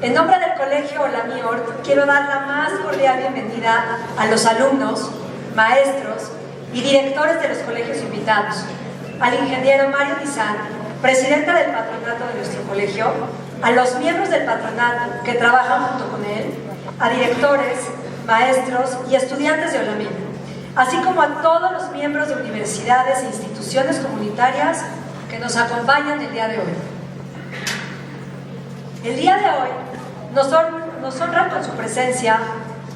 En nombre del Colegio Olamí Ort, quiero dar la más cordial bienvenida a los alumnos, maestros y directores de los colegios invitados, al ingeniero Mario Dizán, presidente del patronato de nuestro colegio, a los miembros del patronato que trabajan junto con él, a directores, maestros y estudiantes de Olamí, así como a todos los miembros de universidades e instituciones comunitarias que nos acompañan el día de hoy. El día de hoy nos honran con su presencia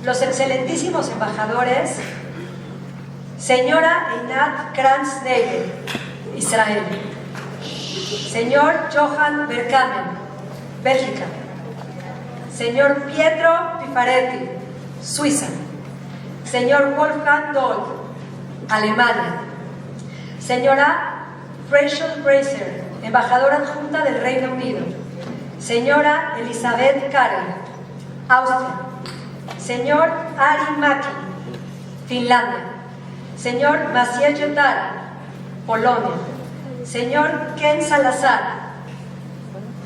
los excelentísimos embajadores, señora Einat Kranz-Nagel, Israel, señor Johan Berkamen, Bélgica, señor Pietro Pifaretti, Suiza, señor Wolfgang Doll, Alemania, señora Rachel Bracer, embajadora adjunta del Reino Unido, señora Elizabeth Karen, Austria, señor Ari Maki, Finlandia, señor Maciej Jotara, Polonia, señor Ken Salazar,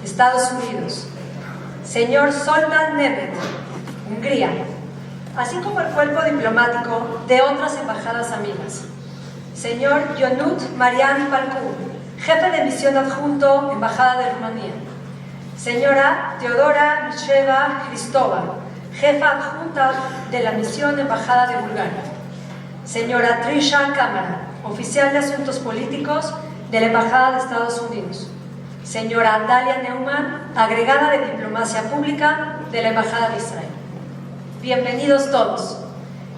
Estados Unidos, señor Soltan Nemet, Hungría, así como el cuerpo diplomático de otras embajadas amigas, señor Ionut Marian Palcu, jefe de misión adjunto, Embajada de Rumanía, señora Teodora Micheva Kristova, jefa adjunta de la misión Embajada de Bulgaria, señora Trisha Cámara, oficial de Asuntos Políticos de la Embajada de Estados Unidos, señora Dalia Neumann, agregada de Diplomacia Pública de la Embajada de Israel. Bienvenidos todos.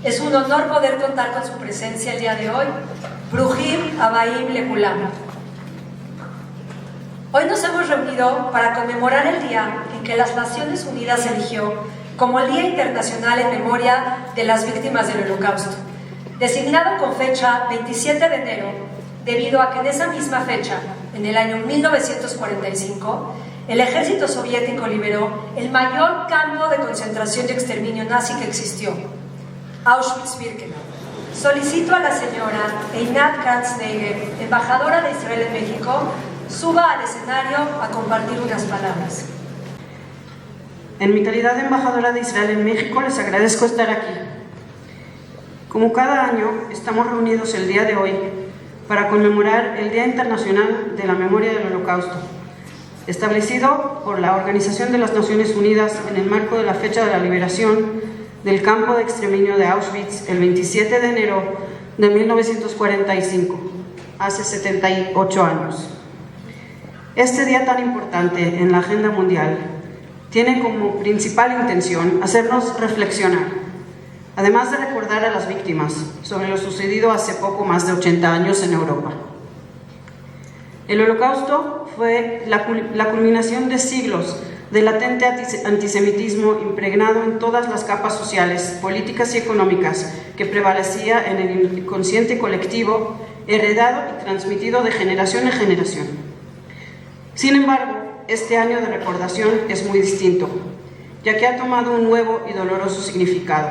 Es un honor poder contar con su presencia el día de hoy. Bruhim Abaim Lekulam. Hoy nos hemos reunido para conmemorar el día en que las Naciones Unidas eligió como el Día Internacional en Memoria de las Víctimas del Holocausto, designado con fecha 27 de enero, debido a que en esa misma fecha, en el año 1945, el ejército soviético liberó el mayor campo de concentración y exterminio nazi que existió, Auschwitz-Birkenau. Solicito a la señora Einat Kranz-Nagel, embajadora de Israel en México, suba al escenario a compartir unas palabras. En mi calidad de embajadora de Israel en México, les agradezco estar aquí. Como cada año, estamos reunidos el día de hoy para conmemorar el Día Internacional de la Memoria del Holocausto, establecido por la Organización de las Naciones Unidas en el marco de la fecha de la liberación del campo de exterminio de Auschwitz el 27 de enero de 1945, hace 78 años. Este día tan importante en la agenda mundial tiene como principal intención hacernos reflexionar, además de recordar a las víctimas sobre lo sucedido hace poco más de 80 años en Europa. El Holocausto fue la culminación de siglos de latente antisemitismo impregnado en todas las capas sociales, políticas y económicas que prevalecía en el inconsciente colectivo, heredado y transmitido de generación en generación. Sin embargo, este año de recordación es muy distinto, ya que ha tomado un nuevo y doloroso significado.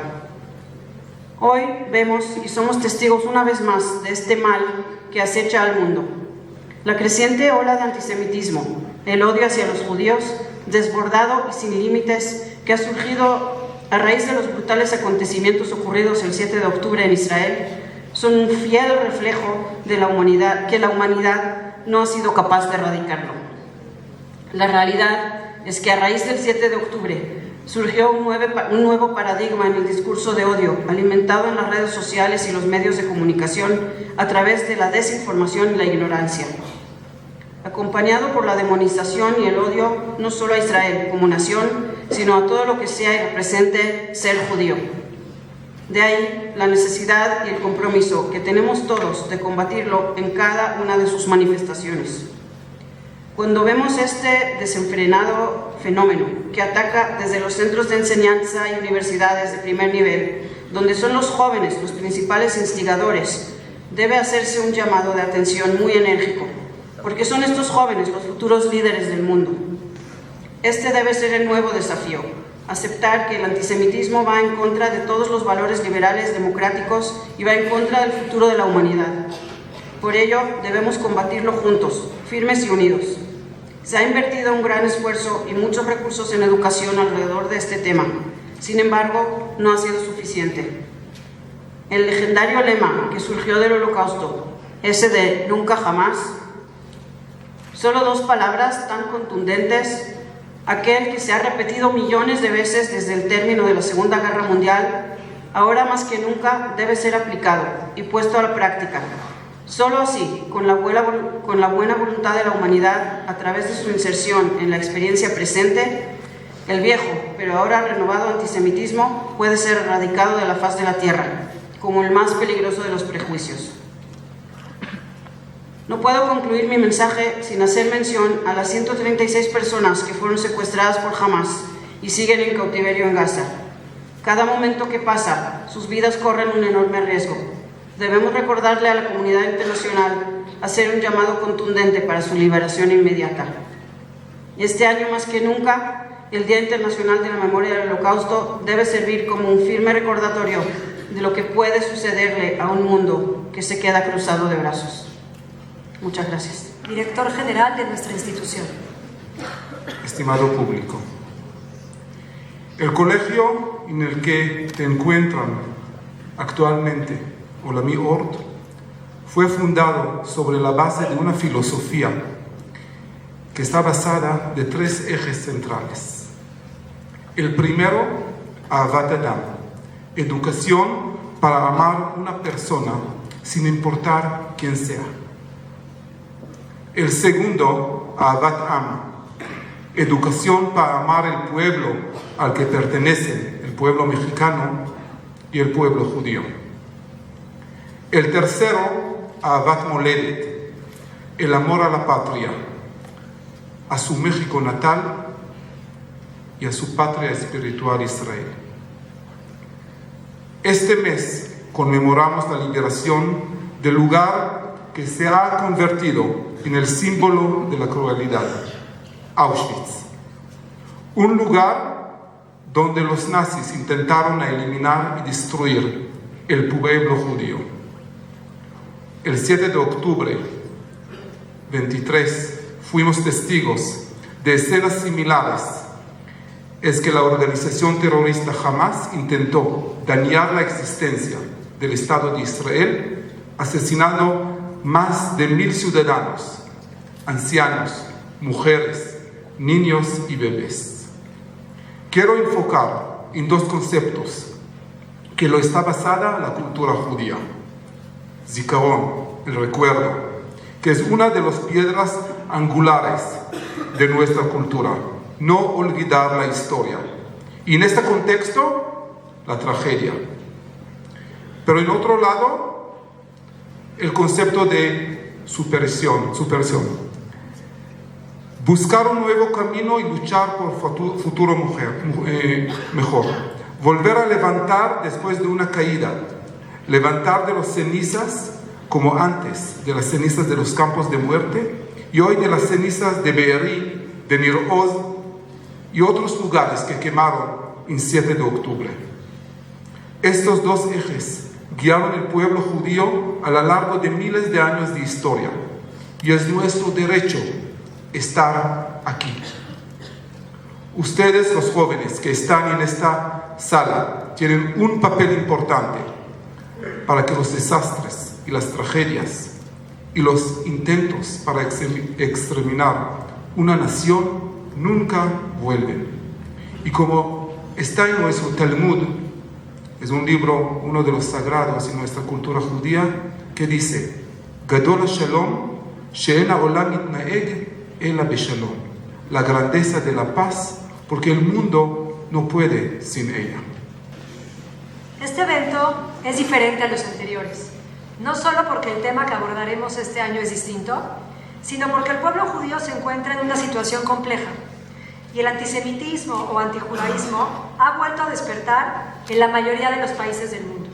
Hoy vemos y somos testigos una vez más de este mal que acecha al mundo. La creciente ola de antisemitismo, el odio hacia los judíos, desbordado y sin límites, que ha surgido a raíz de los brutales acontecimientos ocurridos el 7 de octubre en Israel, son un fiel reflejo de la humanidad, que la humanidad no ha sido capaz de erradicarlo. La realidad es que a raíz del 7 de octubre surgió un nuevo paradigma en el discurso de odio, alimentado en las redes sociales y los medios de comunicación a través de la desinformación y la ignorancia, acompañado por la demonización y el odio no solo a Israel como nación, sino a todo lo que sea y represente ser judío. De ahí la necesidad y el compromiso que tenemos todos de combatirlo en cada una de sus manifestaciones. Cuando vemos este desenfrenado fenómeno que ataca desde los centros de enseñanza y universidades de primer nivel, donde son los jóvenes los principales instigadores, debe hacerse un llamado de atención muy enérgico, porque son estos jóvenes los futuros líderes del mundo. Este debe ser el nuevo desafío, aceptar que el antisemitismo va en contra de todos los valores liberales democráticos y va en contra del futuro de la humanidad. Por ello, debemos combatirlo juntos, firmes y unidos. Se ha invertido un gran esfuerzo y muchos recursos en educación alrededor de este tema. Sin embargo, no ha sido suficiente. El legendario lema que surgió del Holocausto, ese de nunca jamás, solo dos palabras tan contundentes, aquel que se ha repetido millones de veces desde el término de la Segunda Guerra Mundial, ahora más que nunca debe ser aplicado y puesto a la práctica. Solo así, con la buena voluntad de la humanidad, a través de su inserción en la experiencia presente, el viejo, pero ahora renovado antisemitismo puede ser erradicado de la faz de la tierra, como el más peligroso de los prejuicios. No puedo concluir mi mensaje sin hacer mención a las 136 personas que fueron secuestradas por Hamas y siguen en cautiverio en Gaza. Cada momento que pasa, sus vidas corren un enorme riesgo. Debemos recordarle a la comunidad internacional hacer un llamado contundente para su liberación inmediata. Este año más que nunca, el Día Internacional de la Memoria del Holocausto debe servir como un firme recordatorio de lo que puede sucederle a un mundo que se queda cruzado de brazos. Muchas gracias. Director General de nuestra institución. Estimado público, el colegio en el que te encuentran actualmente, Olami Ort, fue fundado sobre la base de una filosofía que está basada de tres ejes centrales. El primero, Ahavat Adam, educación para amar a una persona sin importar quién sea. El segundo, Ahavat Am, educación para amar el pueblo al que pertenece, el pueblo mexicano y el pueblo judío. El tercero, Ahavat Moledet, el amor a la patria, a su México natal y a su patria espiritual Israel. Este mes conmemoramos la liberación del lugar que se ha convertido en el símbolo de la crueldad, Auschwitz. Un lugar donde los nazis intentaron eliminar y destruir el pueblo judío. El 7 de octubre 23 fuimos testigos de escenas similares. Es que la organización terrorista Hamas intentó dañar la existencia del Estado de Israel, asesinando más de 1,000 ciudadanos, ancianos, mujeres, niños y bebés. Quiero enfocar en dos conceptos que lo está basada la cultura judía. Zikaron, el recuerdo, que es una de las piedras angulares de nuestra cultura. No olvidar la historia. Y en este contexto, la tragedia. Pero en otro lado, el concepto de superación. Buscar un nuevo camino y luchar por futuro mejor. Volver a levantar después de una caída. Levantar de las cenizas, como antes, de las cenizas de los campos de muerte, y hoy de las cenizas de Be'eri, de Nir Oz, y otros lugares que quemaron en 7 de octubre. Estos dos ejes guiaron el pueblo judío a lo largo de miles de años de historia, y es nuestro derecho estar aquí. Ustedes, los jóvenes que están en esta sala, tienen un papel importante para que los desastres y las tragedias y los intentos para exterminar una nación nunca vuelven. Y como está en nuestro Talmud, es un libro, uno de los sagrados en nuestra cultura judía, que dice: Gadol HaShalom, she'en ha'olam mitnaeg ela beshalom. La grandeza de la paz, porque el mundo no puede sin ella. Este evento es diferente a los anteriores, no solo porque el tema que abordaremos este año es distinto, sino porque el pueblo judío se encuentra en una situación compleja y el antisemitismo o antijudaísmo ha vuelto a despertar en la mayoría de los países del mundo.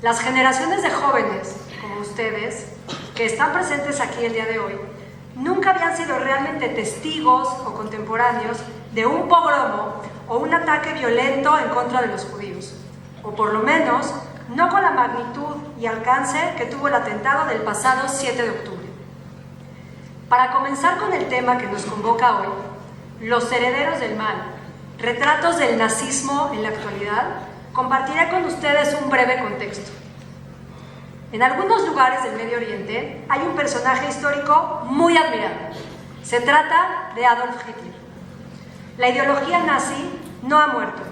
Las generaciones de jóvenes, como ustedes, que están presentes aquí el día de hoy, nunca habían sido realmente testigos o contemporáneos de un pogromo o un ataque violento en contra de los judíos, o por lo menos no con la magnitud y alcance que tuvo el atentado del pasado 7 de octubre. Para comenzar con el tema que nos convoca hoy, los herederos del mal, retratos del nazismo en la actualidad, compartiré con ustedes un breve contexto. En algunos lugares del Medio Oriente hay un personaje histórico muy admirado. Se trata de Adolf Hitler. La ideología nazi no ha muerto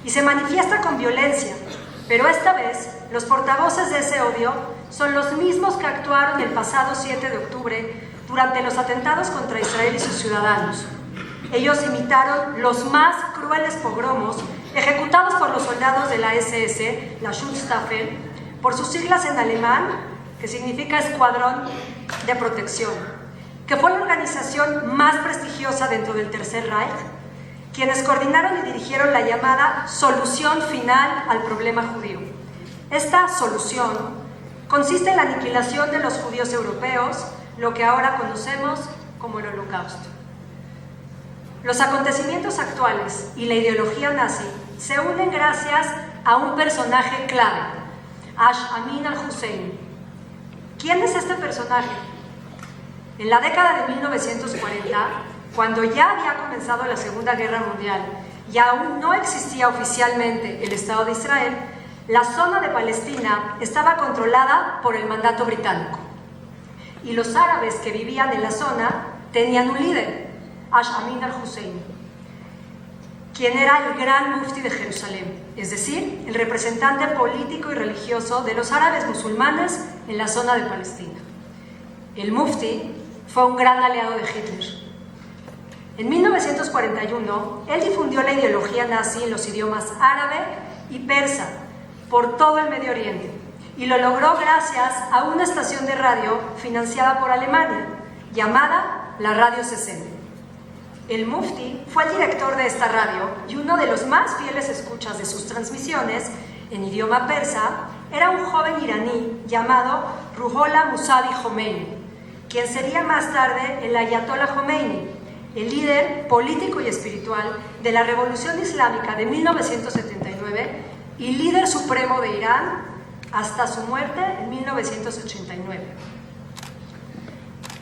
y se manifiesta con violencia, pero esta vez los portavoces de ese odio son los mismos que actuaron el pasado 7 de octubre durante los atentados contra Israel y sus ciudadanos. Ellos imitaron los más crueles pogromos ejecutados por los soldados de la SS, la Schutzstaffel, por sus siglas en alemán, que significa Escuadrón de Protección, que fue la organización más prestigiosa dentro del Tercer Reich, quienes coordinaron y dirigieron la llamada solución final al problema judío. Esta solución consiste en la aniquilación de los judíos europeos, lo que ahora conocemos como el Holocausto. Los acontecimientos actuales y la ideología nazi se unen gracias a un personaje clave, Ash Amin al-Husseini. ¿Quién es este personaje? En la década de 1940, cuando ya había comenzado la Segunda Guerra Mundial y aún no existía oficialmente el Estado de Israel, la zona de Palestina estaba controlada por el mandato británico. Y los árabes que vivían en la zona tenían un líder, Ash Amin al-Husseini, quien era el gran mufti de Jerusalén, es decir, el representante político y religioso de los árabes musulmanes en la zona de Palestina. El mufti fue un gran aliado de Hitler. En 1941, él difundió la ideología nazi en los idiomas árabe y persa por todo el Medio Oriente, y lo logró gracias a una estación de radio financiada por Alemania, llamada la Radio 60. El mufti fue el director de esta radio y uno de los más fieles escuchas de sus transmisiones en idioma persa era un joven iraní llamado Ruhollah Mousavi Khomeini, quien sería más tarde el Ayatollah Khomeini, el líder político y espiritual de la Revolución Islámica de 1979 y líder supremo de Irán hasta su muerte en 1989.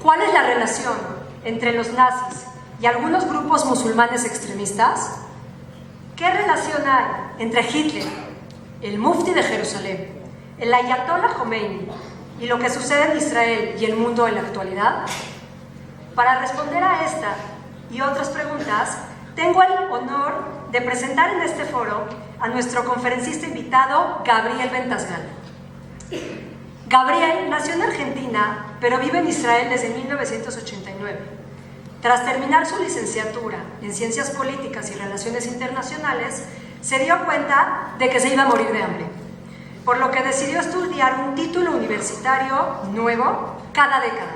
¿Cuál es la relación entre los nazis y algunos grupos musulmanes extremistas? ¿Qué relación hay entre Hitler, el mufti de Jerusalén, el Ayatollah Khomeini y lo que sucede en Israel y el mundo en la actualidad? Para responder a esta y otras preguntas, tengo el honor de presentar en este foro a nuestro conferencista invitado, Gabriel Ventasgal. Gabriel nació en Argentina, pero vive en Israel desde 1989. Tras terminar su licenciatura en Ciencias Políticas y Relaciones Internacionales, se dio cuenta de que se iba a morir de hambre, por lo que decidió estudiar un título universitario nuevo cada década.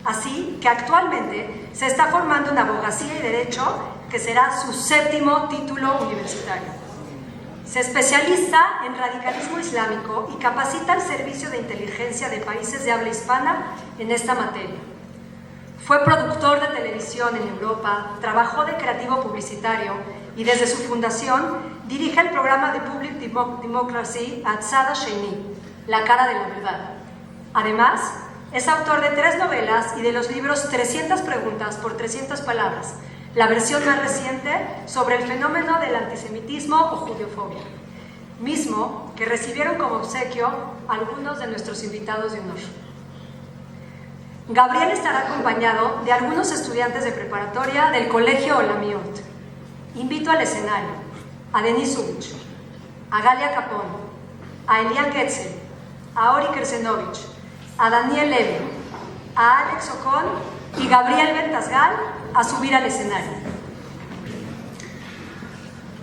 Así que actualmente se está formando en Abogacía y Derecho, que será su 7º título universitario. Se especializa en radicalismo islámico y capacita al Servicio de Inteligencia de países de habla hispana en esta materia. Fue productor de televisión en Europa, trabajó de creativo publicitario y desde su fundación dirige el programa de Public Democracy Atzad Sheni, La cara de la verdad. Además, es autor de 3 novelas y de los libros 300 preguntas por 300 palabras, la versión más reciente sobre el fenómeno del antisemitismo o judeofobia, mismo que recibieron como obsequio algunos de nuestros invitados de honor. Gabriel estará acompañado de algunos estudiantes de preparatoria del Colegio Olamiot. Invito al escenario a Denis Ubich, a Galia Capón, a Elian Ketzel, a Ori Kersenovich, a Daniel Levy, a Alex Ocon y Gabriel Ventasgal a subir al escenario.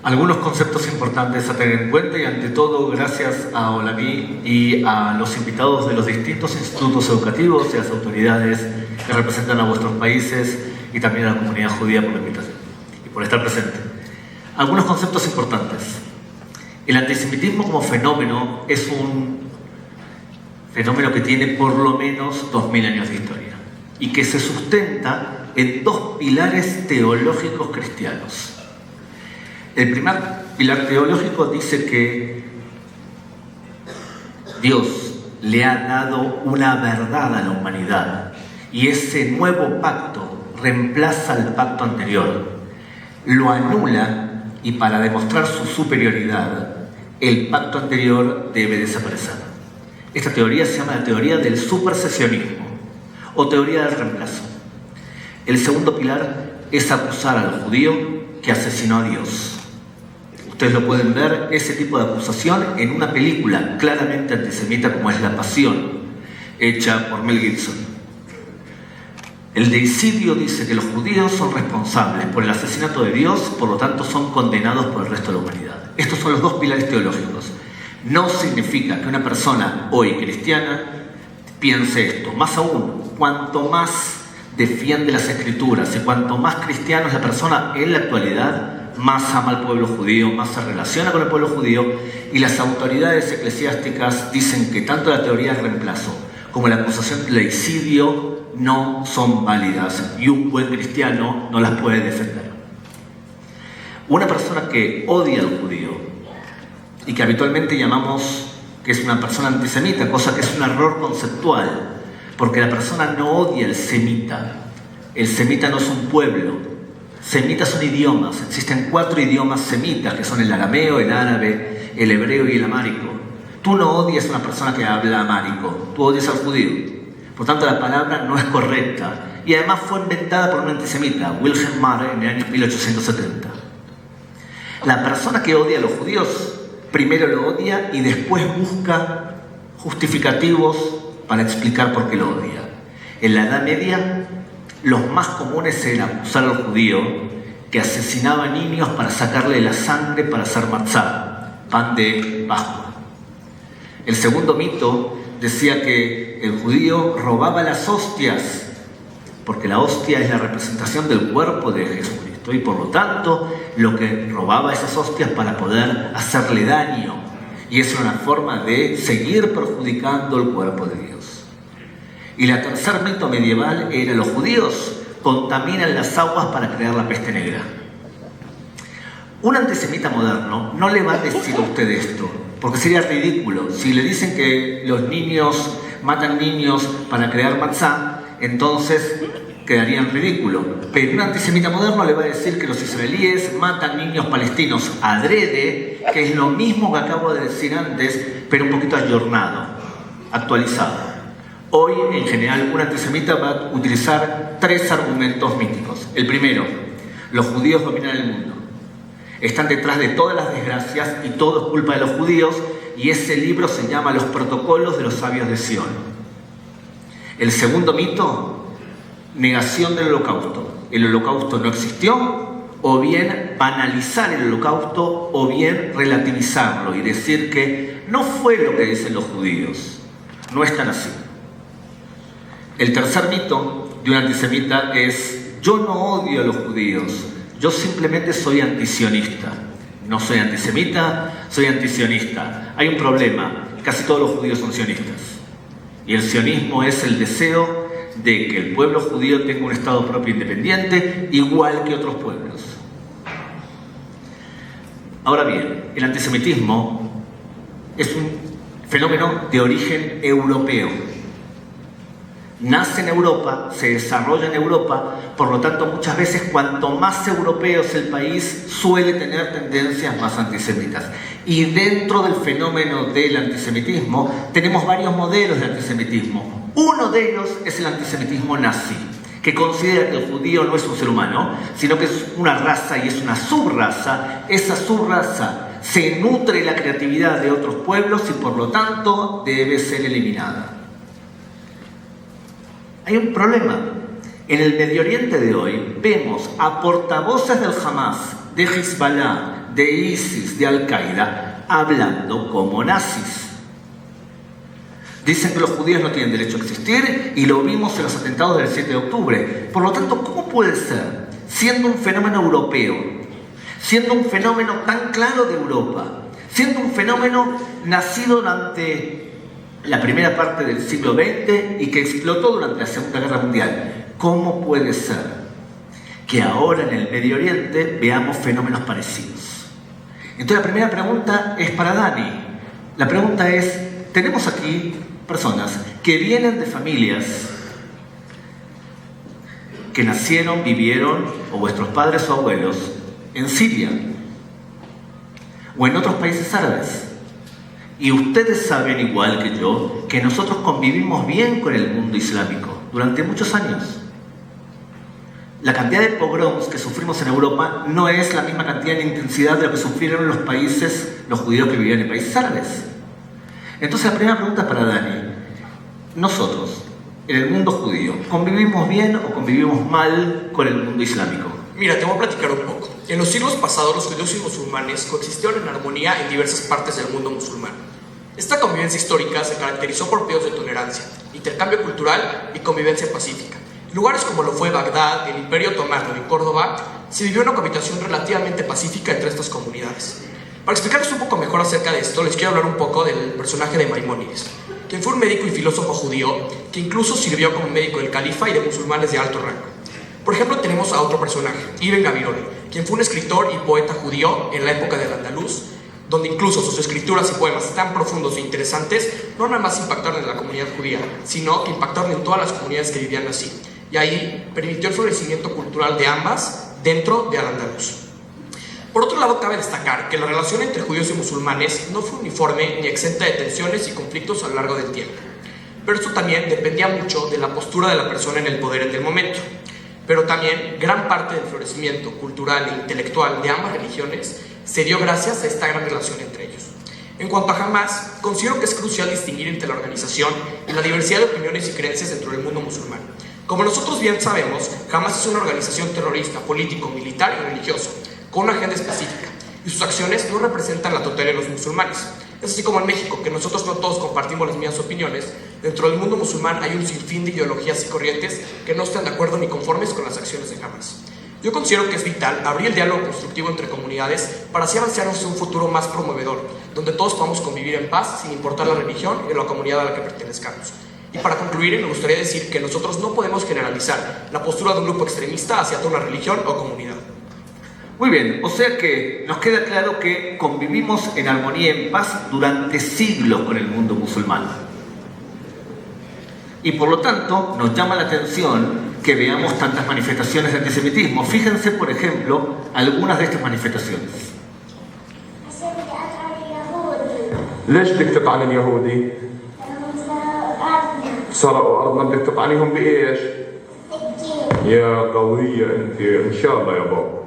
Algunos conceptos importantes a tener en cuenta y ante todo gracias a Olamí y a los invitados de los distintos institutos educativos y a las autoridades que representan a vuestros países y también a la comunidad judía por la invitación y por estar presente. Algunos conceptos importantes. El antisemitismo como fenómeno es un fenómeno que tiene por lo menos 2000 años de historia y que se sustenta en 2 pilares teológicos cristianos. El primer pilar teológico dice que Dios le ha dado una verdad a la humanidad y ese nuevo pacto reemplaza al pacto anterior, lo anula, y para demostrar su superioridad, el pacto anterior debe desaparecer. Esta teoría se llama la teoría del supersesionismo o teoría del reemplazo. El segundo pilar es acusar al judío que asesinó a Dios. Ustedes lo pueden ver, ese tipo de acusación, en una película claramente antisemita como es La Pasión, hecha por Mel Gibson. El deicidio dice que los judíos son responsables por el asesinato de Dios, por lo tanto son condenados por el resto de la humanidad. Estos son los dos pilares teológicos. No significa que una persona hoy cristiana piense esto. Más aún, cuanto más defiende las Escrituras y cuanto más cristiano es la persona en la actualidad, más ama al pueblo judío, más se relaciona con el pueblo judío, y las autoridades eclesiásticas dicen que tanto la teoría del reemplazo como la acusación de deicidio no son válidas y un buen cristiano no las puede defender. Una persona que odia al judío y que habitualmente llamamos que es una persona antisemita, cosa que es un error conceptual, porque la persona no odia al semita. El semita no es un pueblo. Semitas son idiomas. Existen 4 idiomas semitas, que son el arameo, el árabe, el hebreo y el amárico. Tú no odias a una persona que habla amárico, tú odias al judío. Por tanto, la palabra no es correcta. Y además fue inventada por un antisemita, Wilhelm Marr, en el año 1870. La persona que odia a los judíos primero lo odia y después busca justificativos para explicar por qué lo odia. En la Edad Media, los más comunes era acusar al judío que asesinaba niños para sacarle la sangre para hacer matzá, pan de Pascua. El segundo mito decía que el judío robaba las hostias, porque la hostia es la representación del cuerpo de Jesucristo, y por lo tanto lo que robaba esas hostias para poder hacerle daño, y es una forma de seguir perjudicando el cuerpo de Dios. Y la tercer mito medieval era: los judíos contaminan las aguas para crear la peste negra. Un antisemita moderno no le va a decir a usted esto, porque sería ridículo. Si le dicen que los niños matan niños para crear matzá, entonces quedaría en ridículo. Pero un antisemita moderno le va a decir que los israelíes matan niños palestinos adrede, que es lo mismo que acabo de decir antes, pero un poquito ayornado, actualizado. Hoy, en general, un antisemita va a utilizar 3 argumentos míticos. El primero: los judíos dominan el mundo. Están detrás de todas las desgracias y todo es culpa de los judíos, y ese libro se llama Los Protocolos de los Sabios de Sion. El segundo mito: negación del holocausto. El holocausto no existió, o bien banalizar el holocausto, o bien relativizarlo y decir que no fue lo que dicen los judíos. No es tan así. El tercer mito de un antisemita es: yo no odio a los judíos, yo simplemente soy antisionista. No soy antisemita, soy antisionista. Hay un problema: casi todos los judíos son sionistas. Y el sionismo es el deseo de que el pueblo judío tenga un estado propio independiente, igual que otros pueblos. Ahora bien, el antisemitismo es un fenómeno de origen europeo. Nace en Europa, se desarrolla en Europa, por lo tanto muchas veces cuanto más europeo es el país, suele tener tendencias más antisemitas. Y dentro del fenómeno del antisemitismo tenemos varios modelos de antisemitismo. Uno de ellos es el antisemitismo nazi, que considera que el judío no es un ser humano, sino que es una raza y es una subraza. Esa subraza se nutre de la creatividad de otros pueblos y por lo tanto debe ser eliminada. Hay un problema. En el Medio Oriente de hoy vemos a portavoces del Hamas, de Hezbollah, de ISIS, de Al-Qaeda, hablando como nazis. Dicen que los judíos no tienen derecho a existir y lo vimos en los atentados del 7 de octubre. Por lo tanto, ¿cómo puede ser, siendo un fenómeno europeo, siendo un fenómeno tan claro de Europa, siendo un fenómeno nacido durante la primera parte del siglo XX y que explotó durante la Segunda Guerra Mundial, cómo puede ser que ahora en el Medio Oriente veamos fenómenos parecidos? Entonces la primera pregunta es para Dani. La pregunta es: tenemos aquí personas que vienen de familias que nacieron, vivieron, o vuestros padres o abuelos, en Siria o en otros países árabes. Y ustedes saben, igual que yo, que nosotros convivimos bien con el mundo islámico durante muchos años. La cantidad de pogroms que sufrimos en Europa no es la misma cantidad de intensidad de lo que sufrieron los judíos que vivían en países árabes. Entonces la primera pregunta es para Dani. Nosotros, en el mundo judío, ¿convivimos bien o convivimos mal con el mundo islámico? Mira, te voy a platicar un poco. En los siglos pasados, los judíos y musulmanes coexistieron en armonía en diversas partes del mundo musulmán. Esta convivencia histórica se caracterizó por periodos de tolerancia, intercambio cultural y convivencia pacífica. En lugares como lo fue Bagdad, el Imperio Otomano y Córdoba, se vivió una cohabitación relativamente pacífica entre estas comunidades. Para explicarles un poco mejor acerca de esto, les quiero hablar un poco del personaje de Maimónides, quien fue un médico y filósofo judío que incluso sirvió como médico del califa y de musulmanes de alto rango. Por ejemplo, tenemos a otro personaje, Ibn Gabirol, quien fue un escritor y poeta judío en la época del Andaluz, donde incluso sus escrituras y poemas tan profundos e interesantes no nada más impactaron en la comunidad judía, sino que impactaron en todas las comunidades que vivían así. Y ahí permitió el florecimiento cultural de ambas dentro de Al-Andalus. Por otro lado, cabe destacar que la relación entre judíos y musulmanes no fue uniforme ni exenta de tensiones y conflictos a lo largo del tiempo. Pero esto también dependía mucho de la postura de la persona en el poder en el momento. Pero también gran parte del florecimiento cultural e intelectual de ambas religiones se dio gracias a esta gran relación entre ellos. En cuanto a Hamas, considero que es crucial distinguir entre la organización y la diversidad de opiniones y creencias dentro del mundo musulmán. Como nosotros bien sabemos, Hamas es una organización terrorista, político, militar y religiosa, con una agenda específica, y sus acciones no representan la totalidad de los musulmanes. Es así como en México, que nosotros no todos compartimos las mismas opiniones, dentro del mundo musulmán hay un sinfín de ideologías y corrientes que no están de acuerdo ni conformes con las acciones de Hamas. Yo considero que es vital abrir el diálogo constructivo entre comunidades para así avanzar hacia un futuro más promovedor, donde todos podamos convivir en paz sin importar la religión y la comunidad a la que pertenezcamos. Y para concluir, me gustaría decir que nosotros no podemos generalizar la postura de un grupo extremista hacia toda una religión o comunidad. Muy bien, o sea que nos queda claro que convivimos en armonía y en paz durante siglos con el mundo musulmán. Y por lo tanto, nos llama la atención que veamos tantas manifestaciones de antisemitismo. Fíjense, por ejemplo, algunas de estas manifestaciones. ليش بدك تطعن اليهودي؟ سرقوا أرضنا بدك تطعنيهم بإيش؟ يا قوية أنت إن شاء الله يا بابا.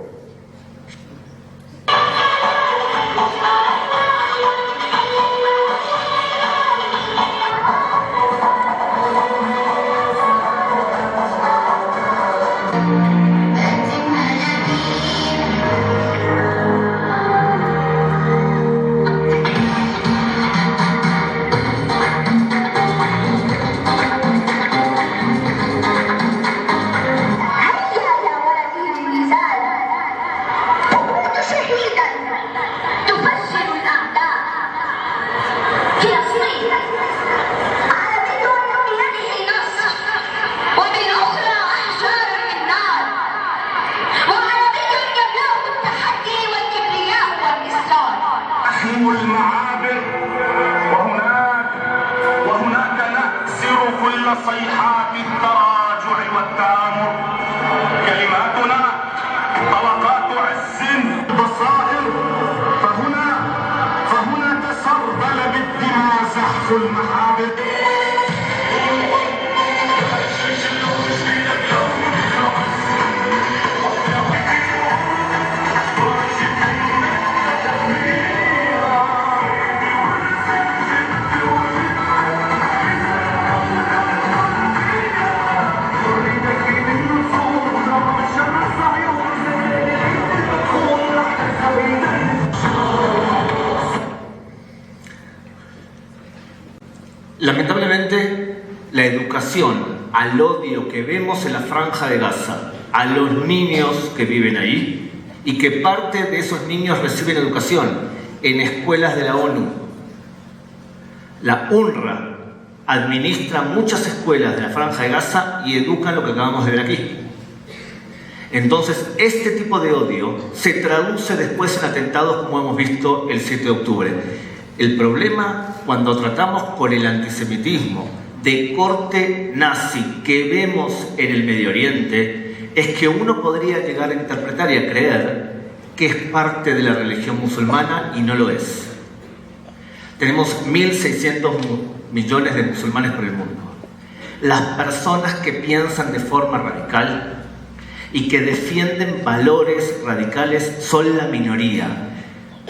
صيحات التراجع والتآمر كلماتنا طلقات عز بصائر فهنا تسربل بالدماء زحف المحابر. Lamentablemente, la educación al odio que vemos en la Franja de Gaza, a los niños que viven ahí, y que parte de esos niños reciben educación en escuelas de la ONU. La UNRWA administra muchas escuelas de la Franja de Gaza y educan lo que acabamos de ver aquí. Entonces, este tipo de odio se traduce después en atentados como hemos visto el 7 de octubre. El problema cuando tratamos con el antisemitismo de corte nazi que vemos en el Medio Oriente es que uno podría llegar a interpretar y a creer que es parte de la religión musulmana y no lo es. Tenemos 1.600 millones de musulmanes por el mundo. Las personas que piensan de forma radical y que defienden valores radicales son la minoría.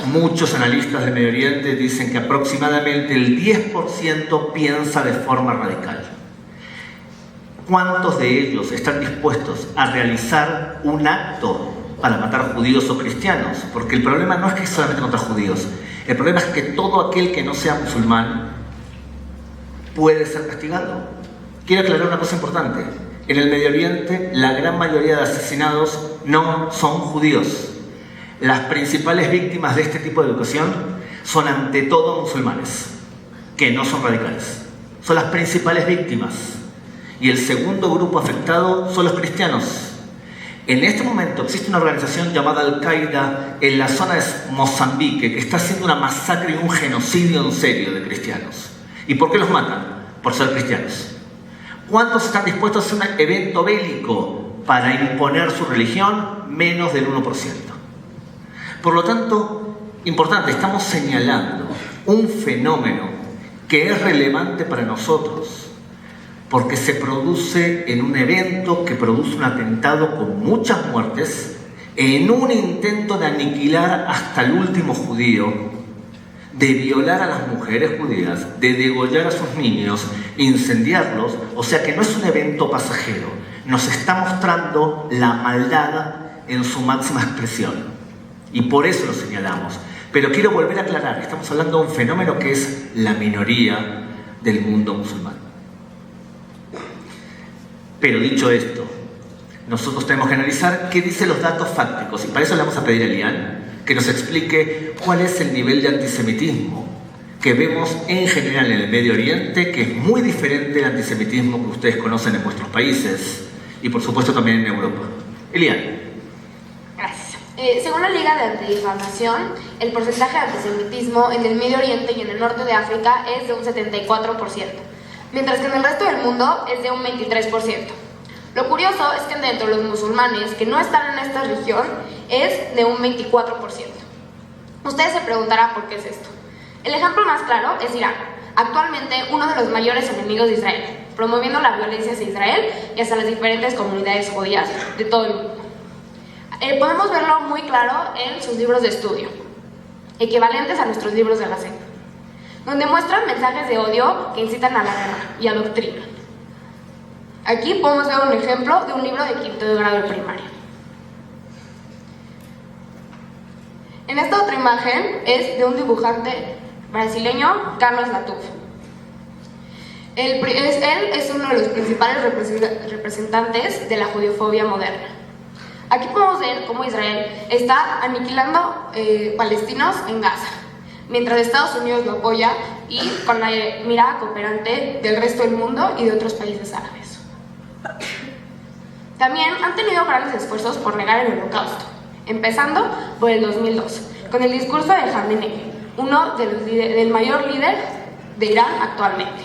Muchos analistas del Medio Oriente dicen que aproximadamente el 10% piensa de forma radical. ¿Cuántos de ellos están dispuestos a realizar un acto para matar judíos o cristianos? Porque el problema no es que solamente contra judíos. El problema es que todo aquel que no sea musulmán puede ser castigado. Quiero aclarar una cosa importante. En el Medio Oriente, la gran mayoría de asesinados no son judíos. Las principales víctimas de este tipo de educación son ante todo musulmanes, que no son radicales. Son las principales víctimas. Y el segundo grupo afectado son los cristianos. En este momento existe una organización llamada Al-Qaeda en la zona de Mozambique que está haciendo una masacre y un genocidio en serio de cristianos. ¿Y por qué los matan? Por ser cristianos. ¿Cuántos están dispuestos a hacer un evento bélico para imponer su religión? Menos del 1%. Por lo tanto, importante, estamos señalando un fenómeno que es relevante para nosotros porque se produce en un evento que produce un atentado con muchas muertes, en un intento de aniquilar hasta el último judío, de violar a las mujeres judías, de degollar a sus niños, incendiarlos. O sea que no es un evento pasajero, nos está mostrando la maldad en su máxima expresión y por eso lo señalamos. Pero quiero volver a aclarar, estamos hablando de un fenómeno que es la minoría del mundo musulmán. Pero dicho esto, nosotros tenemos que analizar qué dicen los datos fácticos y para eso le vamos a pedir a Elian que nos explique cuál es el nivel de antisemitismo que vemos en general en el Medio Oriente, que es muy diferente del antisemitismo que ustedes conocen en vuestros países y por supuesto también en Europa. Elian. Gracias. Según la Liga de Antidifamación, el porcentaje de antisemitismo en el Medio Oriente y en el norte de África es de un 74%, mientras que en el resto del mundo es de un 23%. Lo curioso es que dentro de los musulmanes que no están en esta región es de un 24%. Ustedes se preguntarán por qué es esto. El ejemplo más claro es Irán, actualmente uno de los mayores enemigos de Israel, promoviendo la violencia hacia Israel y hacia las diferentes comunidades judías de todo el mundo. Podemos verlo muy claro en sus libros de estudio, equivalentes a nuestros libros de la SEP, donde muestran mensajes de odio que incitan a la guerra y adoctrinan. Aquí podemos ver un ejemplo de un libro de 5º grado de primaria. En esta otra imagen es de un dibujante brasileño, Carlos Latuf. Él es uno de los principales representantes de la judiofobia moderna. Aquí podemos ver cómo Israel está aniquilando palestinos en Gaza, mientras Estados Unidos lo apoya y con la mirada cooperante del resto del mundo y de otros países árabes. También han tenido grandes esfuerzos por negar el Holocausto, empezando por el 2002, con el discurso de Khamenei, uno del mayor líder de Irán actualmente.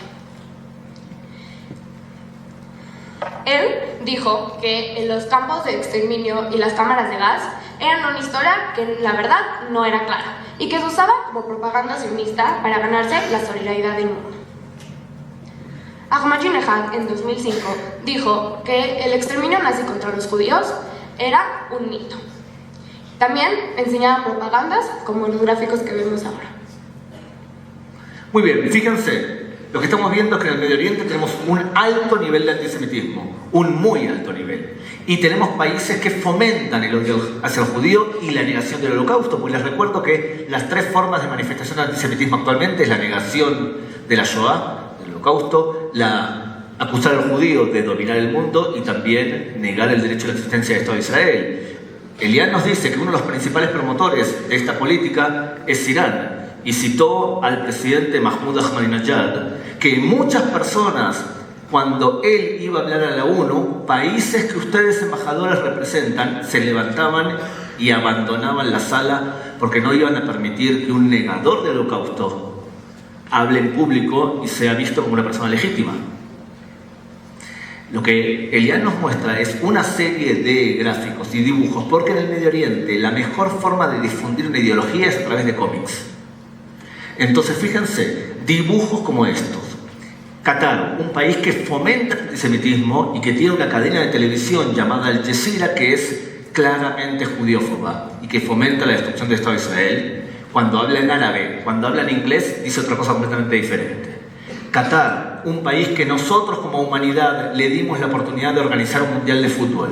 Él dijo que los campos de exterminio y las cámaras de gas eran una historia que la verdad no era clara y que se usaba como propaganda sionista para ganarse la solidaridad del mundo. Ahmadinejad en 2005 dijo que el exterminio nazi contra los judíos era un mito. También enseñaban propagandas como los gráficos que vemos ahora. Muy bien, fíjense, lo que estamos viendo es que en el Medio Oriente tenemos un alto nivel de antisemitismo, un muy alto nivel. Y tenemos países que fomentan el odio hacia el judío y la negación del Holocausto. Pues les recuerdo que las 3 formas de manifestación de antisemitismo actualmente es la negación de la Shoah, del Holocausto, acusar al judío de dominar el mundo y también negar el derecho a la existencia del Estado de Israel. Elian nos dice que uno de los principales promotores de esta política es Irán. Y citó al presidente Mahmoud Ahmadinejad que muchas personas, cuando él iba a hablar a la ONU, países que ustedes embajadores representan, se levantaban y abandonaban la sala porque no iban a permitir que un negador del Holocausto hable en público y sea visto como una persona legítima. Lo que Elian nos muestra es una serie de gráficos y dibujos, porque en el Medio Oriente la mejor forma de difundir una ideología es a través de cómics. Entonces, fíjense, dibujos como estos. Qatar, un país que fomenta el antisemitismo y que tiene una cadena de televisión llamada Al Jazeera que es claramente judiófoba y que fomenta la destrucción del Estado de Israel. Cuando habla en árabe, cuando habla en inglés, dice otra cosa completamente diferente. Qatar, un país que nosotros como humanidad le dimos la oportunidad de organizar un mundial de fútbol.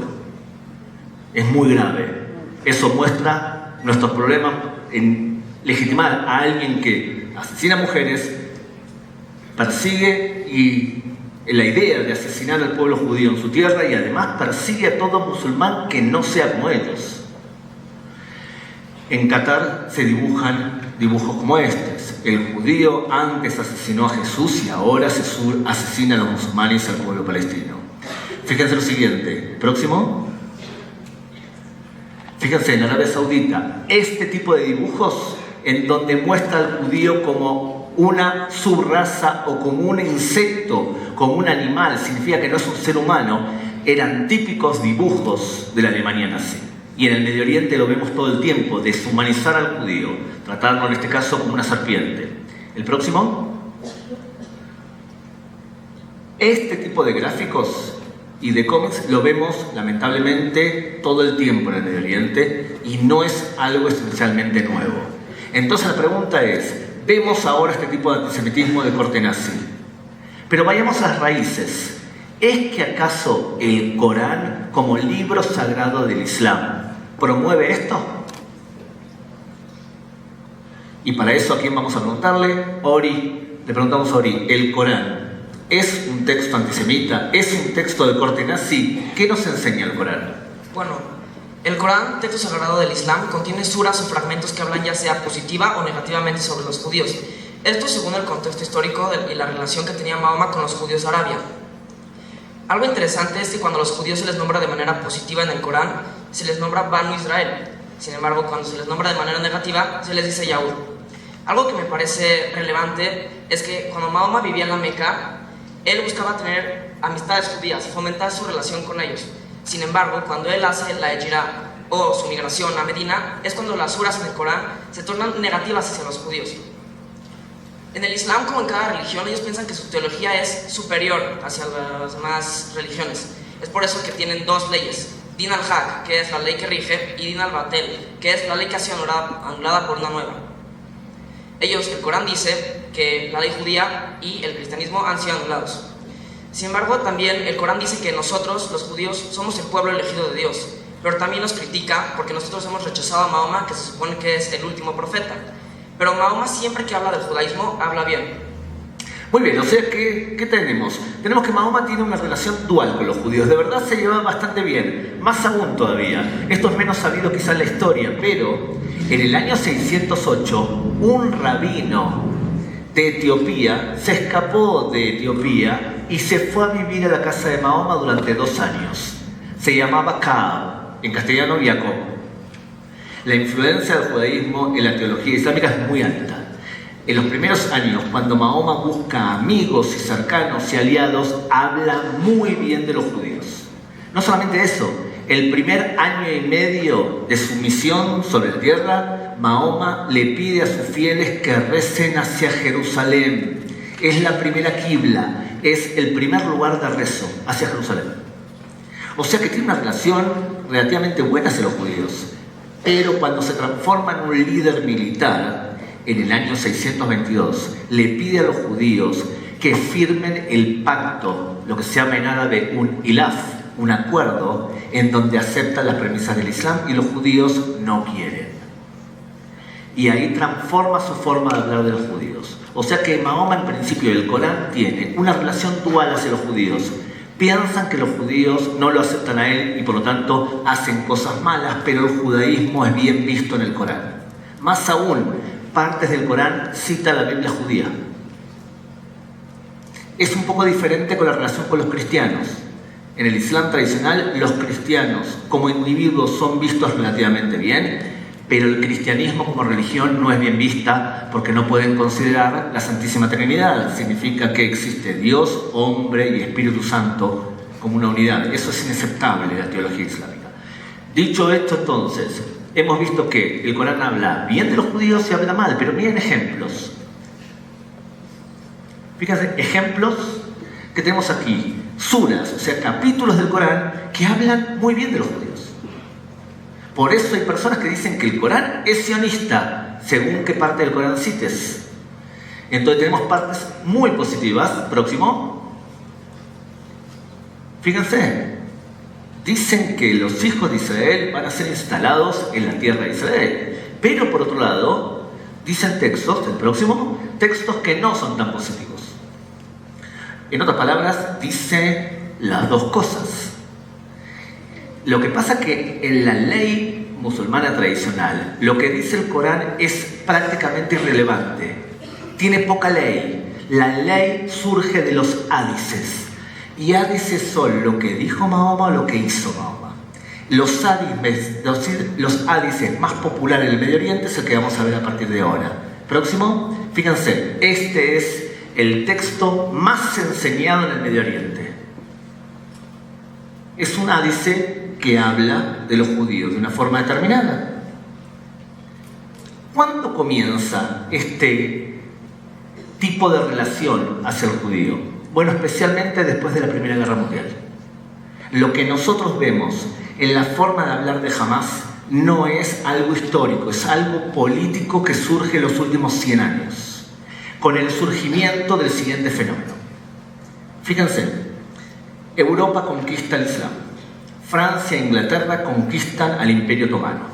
Es muy grave. Eso muestra nuestros problemas en legitimar a alguien que asesina mujeres, persigue y la idea de asesinar al pueblo judío en su tierra y además persigue a todo musulmán que no sea como ellos. En Qatar se dibujan dibujos como estos. El judío antes asesinó a Jesús y ahora asesina a los musulmanes y al pueblo palestino. Fíjense lo siguiente. Próximo. Fíjense en Arabia Saudita. Este tipo de dibujos en donde muestra al judío como una subraza o como un insecto, como un animal, significa que no es un ser humano, eran típicos dibujos de la Alemania nazi. Y en el Medio Oriente lo vemos todo el tiempo, deshumanizar al judío, tratarlo en este caso como una serpiente. El próximo. Este tipo de gráficos y de cómics lo vemos lamentablemente todo el tiempo en el Medio Oriente y no es algo esencialmente nuevo. Entonces la pregunta es, vemos ahora este tipo de antisemitismo de corte nazi, pero vayamos a las raíces. ¿Es que acaso el Corán, como libro sagrado del Islam, promueve esto? Y para eso, ¿a quién vamos a preguntarle? Ori. Le preguntamos a Ori, ¿el Corán es un texto antisemita? ¿Es un texto de corte nazi? ¿Qué nos enseña el Corán? Bueno, el Corán, texto sagrado del Islam, contiene suras o fragmentos que hablan ya sea positiva o negativamente sobre los judíos. Esto según el contexto histórico y la relación que tenía Mahoma con los judíos de Arabia. Algo interesante es que cuando a los judíos se les nombra de manera positiva en el Corán, se les nombra Banu Israel. Sin embargo, cuando se les nombra de manera negativa, se les dice Yahud. Algo que me parece relevante es que cuando Mahoma vivía en la Meca, él buscaba tener amistades judías, fomentar su relación con ellos. Sin embargo, cuando él hace la Hejira o su migración a Medina, es cuando las suras en el Corán se tornan negativas hacia los judíos. En el Islam, como en cada religión, ellos piensan que su teología es superior hacia las demás religiones. Es por eso que tienen dos leyes: Din al-Haq, que es la ley que rige, y Din al-Batel, que es la ley que ha sido anulada por una nueva. El Corán dice que la ley judía y el cristianismo han sido anulados. Sin embargo, también el Corán dice que nosotros, los judíos, somos el pueblo elegido de Dios, pero también nos critica porque nosotros hemos rechazado a Mahoma, que se supone que es el último profeta. Pero Mahoma siempre que habla del judaísmo, habla bien. Muy bien, o sea, ¿qué tenemos? Tenemos que Mahoma tiene una relación dual con los judíos. De verdad se lleva bastante bien, más aún todavía. Esto es menos sabido quizá en la historia, pero en el año 608, un rabino de Etiopía se escapó de Etiopía y se fue a vivir a la casa de Mahoma durante 2 años. Se llamaba Kaab, en castellano Jacob. La influencia del judaísmo en la teología islámica es muy alta. En los primeros años, cuando Mahoma busca amigos y cercanos y aliados, habla muy bien de los judíos. No solamente eso, el primer año y medio de su misión sobre la tierra, Mahoma le pide a sus fieles que recen hacia Jerusalén. Es la primera qibla, es el primer lugar de rezo hacia Jerusalén. O sea que tiene una relación relativamente buena hacia los judíos. Pero cuando se transforma en un líder militar, en el año 622, le pide a los judíos que firmen el pacto, lo que se llama en árabe un ilaf, un acuerdo en donde aceptan las premisas del Islam y los judíos no quieren. Y ahí transforma su forma de hablar de los judíos. O sea que Mahoma, en principio, el Corán tiene una relación dual hacia los judíos. Piensan que los judíos no lo aceptan a él y por lo tanto hacen cosas malas, pero el judaísmo es bien visto en el Corán. Más aún, partes del Corán cita la Biblia judía. Es un poco diferente con la relación con los cristianos. En el Islam tradicional, los cristianos como individuos son vistos relativamente bien, pero el cristianismo como religión no es bien vista porque no pueden considerar la Santísima Trinidad. Significa que existe Dios, hombre y Espíritu Santo como una unidad. Eso es inaceptable en la teología islámica. Dicho esto, entonces, hemos visto que el Corán habla bien de los judíos y habla mal, pero miren ejemplos. Fíjense, ejemplos que tenemos aquí. Suras, o sea, capítulos del Corán que hablan muy bien de los judíos. Por eso hay personas que dicen que el Corán es sionista, según qué parte del Corán cites. Entonces tenemos partes muy positivas. Próximo. Fíjense, dicen que los hijos de Israel van a ser instalados en la tierra de Israel. Pero por otro lado, dicen textos, el próximo, textos que no son tan positivos. En otras palabras, dice las dos cosas. Lo que pasa es que en la ley musulmana tradicional, lo que dice el Corán es prácticamente irrelevante. Tiene poca ley. La ley surge de los hadices. Y hadices son lo que dijo Mahoma o lo que hizo Mahoma. Los hadices más populares en el Medio Oriente es el que vamos a ver a partir de ahora. Próximo. Fíjense, este es el texto más enseñado en el Medio Oriente. Es un hadice que habla de los judíos de una forma determinada. ¿Cuándo comienza este tipo de relación hacia el judío? Bueno, especialmente después de la Primera Guerra Mundial. Lo que nosotros vemos en la forma de hablar de Hamas no es algo histórico, es algo político que surge en los últimos 100 años, con el surgimiento del siguiente fenómeno. Fíjense, Europa conquista el Islam, Francia e Inglaterra conquistan al Imperio Otomano.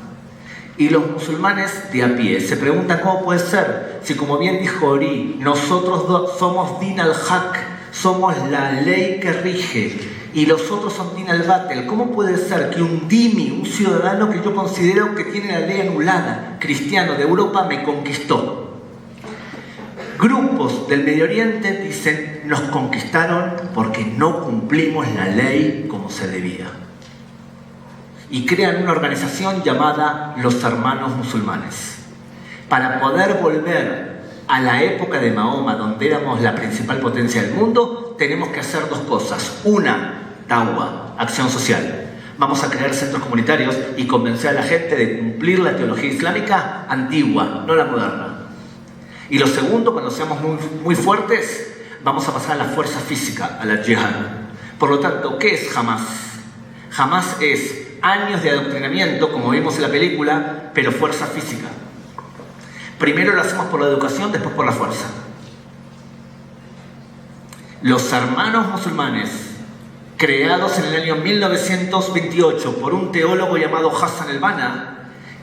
Y los musulmanes de a pie se preguntan cómo puede ser, si como bien dijo Ori, nosotros somos Din al-Haq, somos la ley que rige, y los otros son Din al-Batel. ¿Cómo puede ser que un dhimmi, un ciudadano que yo considero que tiene la ley anulada, cristiano de Europa, me conquistó? Grupos del Medio Oriente dicen, nos conquistaron porque no cumplimos la ley como se debía. Y crean una organización llamada los Hermanos Musulmanes. Para poder volver a la época de Mahoma, donde éramos la principal potencia del mundo, tenemos que hacer dos cosas. Una, Dawah, acción social. Vamos a crear centros comunitarios y convencer a la gente de cumplir la teología islámica antigua, no la moderna. Y lo segundo, cuando seamos muy fuertes, vamos a pasar a la fuerza física, a la jihad. Por lo tanto, ¿qué es Hamas? Hamas es años de adoctrinamiento, como vimos en la película, pero fuerza física. Primero lo hacemos por la educación, después por la fuerza. Los Hermanos Musulmanes, creados en el año 1928 por un teólogo llamado Hassan el-Banna,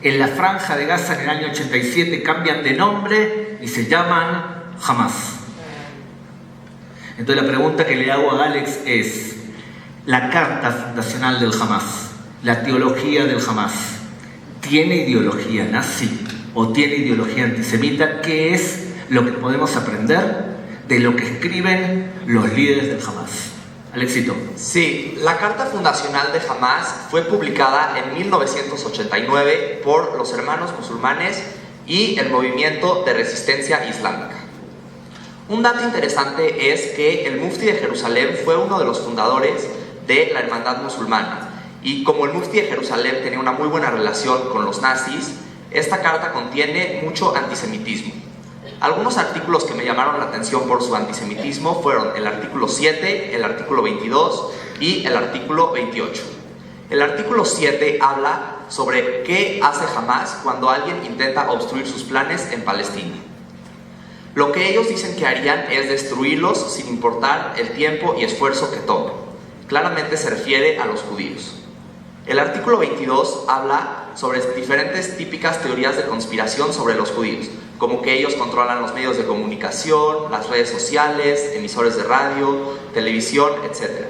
en la Franja de Gaza en el año 87 cambian de nombre y se llaman Hamas. Entonces la pregunta que le hago a Alex es, la carta fundacional del Hamas, la teología del Hamas, ¿tiene ideología nazi o tiene ideología antisemita? ¿Qué es lo que podemos aprender de lo que escriben los líderes del Hamas? Alexito. Sí, la carta fundacional de Hamas fue publicada en 1989 por los Hermanos Musulmanes y el Movimiento de Resistencia Islámica. Un dato interesante es que el Mufti de Jerusalén fue uno de los fundadores de la Hermandad Musulmana, y como el Mufti de Jerusalén tenía una muy buena relación con los nazis, esta carta contiene mucho antisemitismo. Algunos artículos que me llamaron la atención por su antisemitismo fueron el artículo 7, el artículo 22 y el artículo 28. El artículo 7 habla sobre qué hace Hamas cuando alguien intenta obstruir sus planes en Palestina. Lo que ellos dicen que harían es destruirlos sin importar el tiempo y esfuerzo que tome. Claramente se refiere a los judíos. El artículo 22 habla sobre diferentes típicas teorías de conspiración sobre los judíos, como que ellos controlan los medios de comunicación, las redes sociales, emisores de radio, televisión, etc.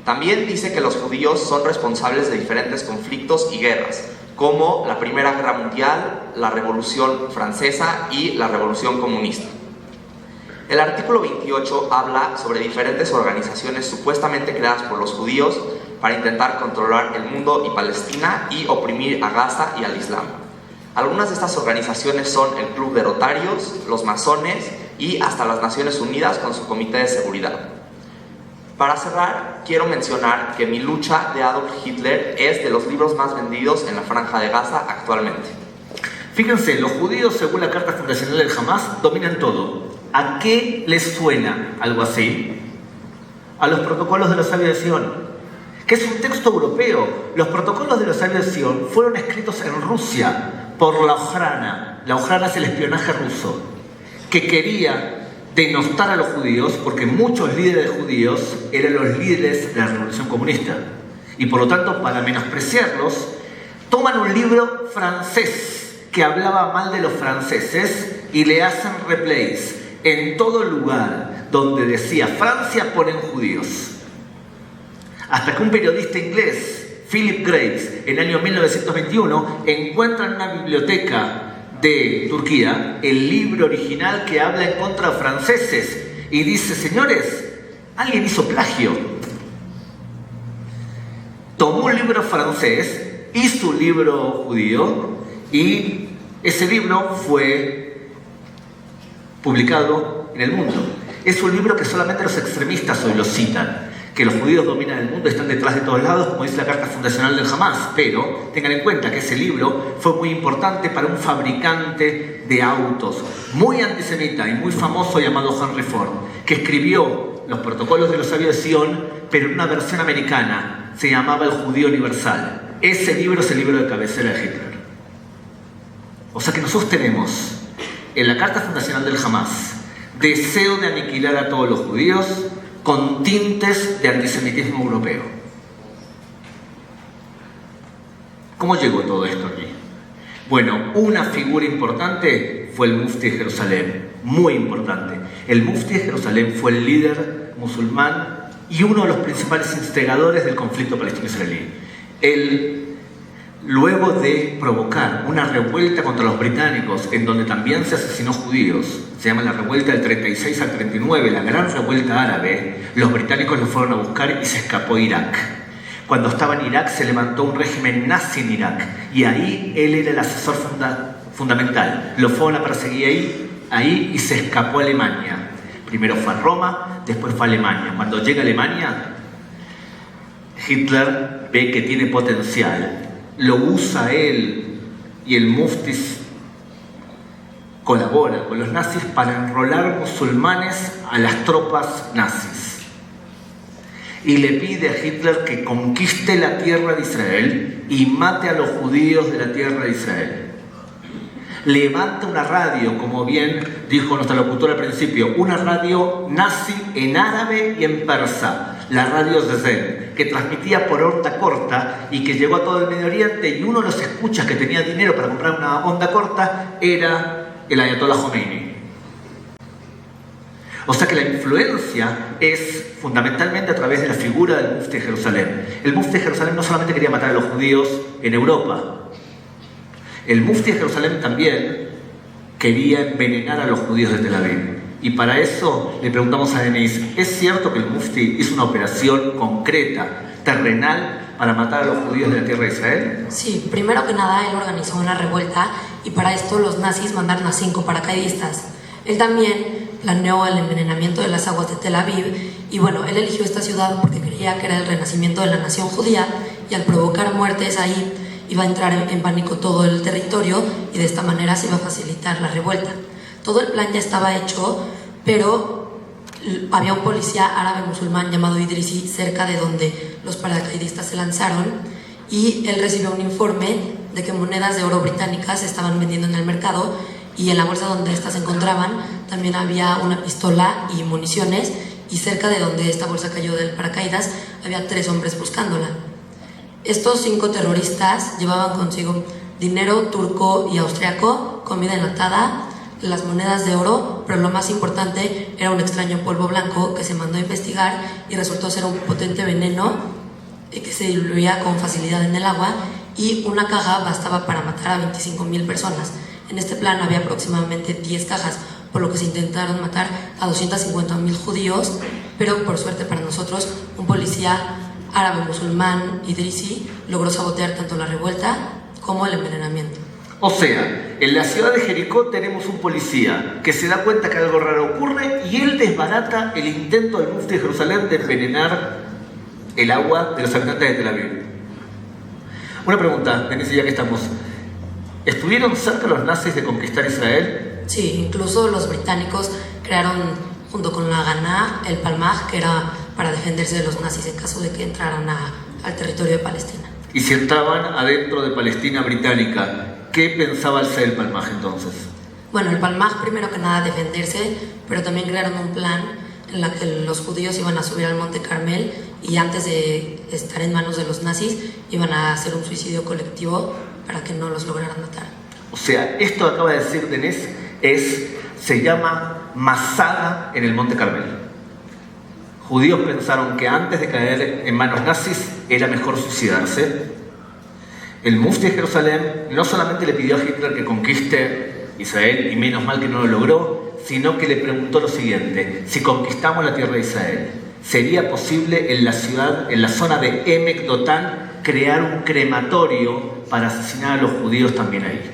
También dice que los judíos son responsables de diferentes conflictos y guerras, como la Primera Guerra Mundial, la Revolución Francesa y la Revolución Comunista. El artículo 28 habla sobre diferentes organizaciones supuestamente creadas por los judíos para intentar controlar el mundo y Palestina y oprimir a Gaza y al Islam. Algunas de estas organizaciones son el Club de Rotarios, los masones y hasta las Naciones Unidas con su Comité de Seguridad. Para cerrar, quiero mencionar que Mi lucha de Adolf Hitler es de los libros más vendidos en la Franja de Gaza actualmente. Fíjense, los judíos, según la Carta Fundacional del Hamas, dominan todo. ¿A qué les suena algo así? A los protocolos de los sabios de Sion, que es un texto europeo. Los protocolos de los sabios de Sion fueron escritos en Rusia por la Ojrana. La Ojrana es el espionaje ruso, que quería denostar a los judíos porque muchos líderes judíos eran los líderes de la Revolución Comunista. Y por lo tanto, para menospreciarlos, toman un libro francés que hablaba mal de los franceses y le hacen replays en todo lugar donde decía Francia ponen judíos. Hasta que un periodista inglés, Philip Graves, en el año 1921, encuentra en una biblioteca de Turquía el libro original que habla en contra de franceses y dice: señores, alguien hizo plagio. Tomó un libro francés, hizo un libro judío y ese libro fue publicado en el mundo. Es un libro que solamente los extremistas hoy lo citan, que los judíos dominan el mundo, están detrás de todos lados, como dice la Carta Fundacional del Hamas. Pero tengan en cuenta que ese libro fue muy importante para un fabricante de autos muy antisemita y muy famoso llamado Henry Ford, que escribió los protocolos de los sabios de Sion, pero en una versión americana. Se llamaba El Judío Universal. Ese libro es el libro de cabecera de Hitler. O sea que nosotros tenemos en la Carta Fundacional del Hamas deseo de aniquilar a todos los judíos con tintes de antisemitismo europeo. ¿Cómo llegó todo esto aquí? Bueno, una figura importante fue el Mufti de Jerusalén, muy importante. El Mufti de Jerusalén fue el líder musulmán y uno de los principales instigadores del conflicto palestino-israelí. Él, luego de provocar una revuelta contra los británicos, en donde también se asesinó judíos, se llama la revuelta del 36 al 39, la gran revuelta árabe, los británicos lo fueron a buscar y se escapó a Irak. Cuando estaba en Irak se levantó un régimen nazi en Irak y ahí él era el asesor fundamental. Lo fueron a perseguir ahí y se escapó a Alemania. Primero fue a Roma, después fue a Alemania. Cuando llega a Alemania, Hitler ve que tiene potencial. Lo usa él y el Mufti colabora con los nazis para enrolar musulmanes a las tropas nazis. Y le pide a Hitler que conquiste la tierra de Israel y mate a los judíos de la tierra de Israel. Levanta una radio, como bien dijo nuestra locutora al principio, una radio nazi en árabe y en persa, la radio Zezen, que transmitía por onda corta y que llegó a todo el Medio Oriente, y uno de los escuchas que tenía dinero para comprar una onda corta era el Ayatollah Khomeini. O sea que la influencia es fundamentalmente a través de la figura del Mufti de Jerusalén. El Mufti de Jerusalén no solamente quería matar a los judíos en Europa, el Mufti de Jerusalén también quería envenenar a los judíos de Tel Aviv. Y para eso le preguntamos a Denise, ¿es cierto que el Mufti hizo una operación concreta, terrenal, para matar a los judíos de la tierra de Israel? Sí, primero que nada él organizó una revuelta y para esto los nazis mandaron a 5 paracaidistas. Él también planeó el envenenamiento de las aguas de Tel Aviv y bueno, él eligió esta ciudad porque creía que era el renacimiento de la nación judía y al provocar muertes ahí iba a entrar en pánico todo el territorio y de esta manera se iba a facilitar la revuelta. Todo el plan ya estaba hecho, pero había un policía árabe musulmán llamado Idrisi cerca de donde los paracaidistas se lanzaron y él recibió un informe de que monedas de oro británicas se estaban vendiendo en el mercado y en la bolsa donde estas se encontraban también había una pistola y municiones y cerca de donde esta bolsa cayó del paracaídas había 3 hombres buscándola. Estos 5 terroristas llevaban consigo dinero turco y austriaco, comida enlatada, las monedas de oro, pero lo más importante era un extraño polvo blanco que se mandó a investigar y resultó ser un potente veneno que se diluía con facilidad en el agua y una caja bastaba para matar a 25,000 personas. En este plan había aproximadamente 10 cajas, por lo que se intentaron matar a 250,000 judíos, pero por suerte para nosotros, un policía árabe musulmán, Idrisi, logró sabotear tanto la revuelta como el envenenamiento. O sea, en la ciudad de Jericó tenemos un policía que se da cuenta que algo raro ocurre y él desbarata el intento del mufti de Jerusalén de envenenar el agua de los habitantes de Tel Aviv. Una pregunta, Denise, ya que estamos. ¿Estuvieron cerca los nazis de conquistar Israel? Sí, incluso los británicos crearon, junto con la Haganah, el Palmaj, que era para defenderse de los nazis en caso de que entraran al territorio de Palestina. Y si entraban adentro de Palestina británica, ¿qué pensaba el Palmaj entonces? Bueno, el Palmaj primero que nada defenderse, pero también crearon un plan en la que los judíos iban a subir al Monte Carmel y antes de estar en manos de los nazis iban a hacer un suicidio colectivo para que no los lograran matar. O sea, esto que acaba de decir Denise se llama Masada en el Monte Carmel. Judíos pensaron que antes de caer en manos nazis era mejor suicidarse. El mufti de Jerusalén no solamente le pidió a Hitler que conquiste Israel, y menos mal que no lo logró, sino que le preguntó lo siguiente: si conquistamos la tierra de Israel, ¿sería posible en la zona de Emek Dotán, crear un crematorio para asesinar a los judíos también ahí?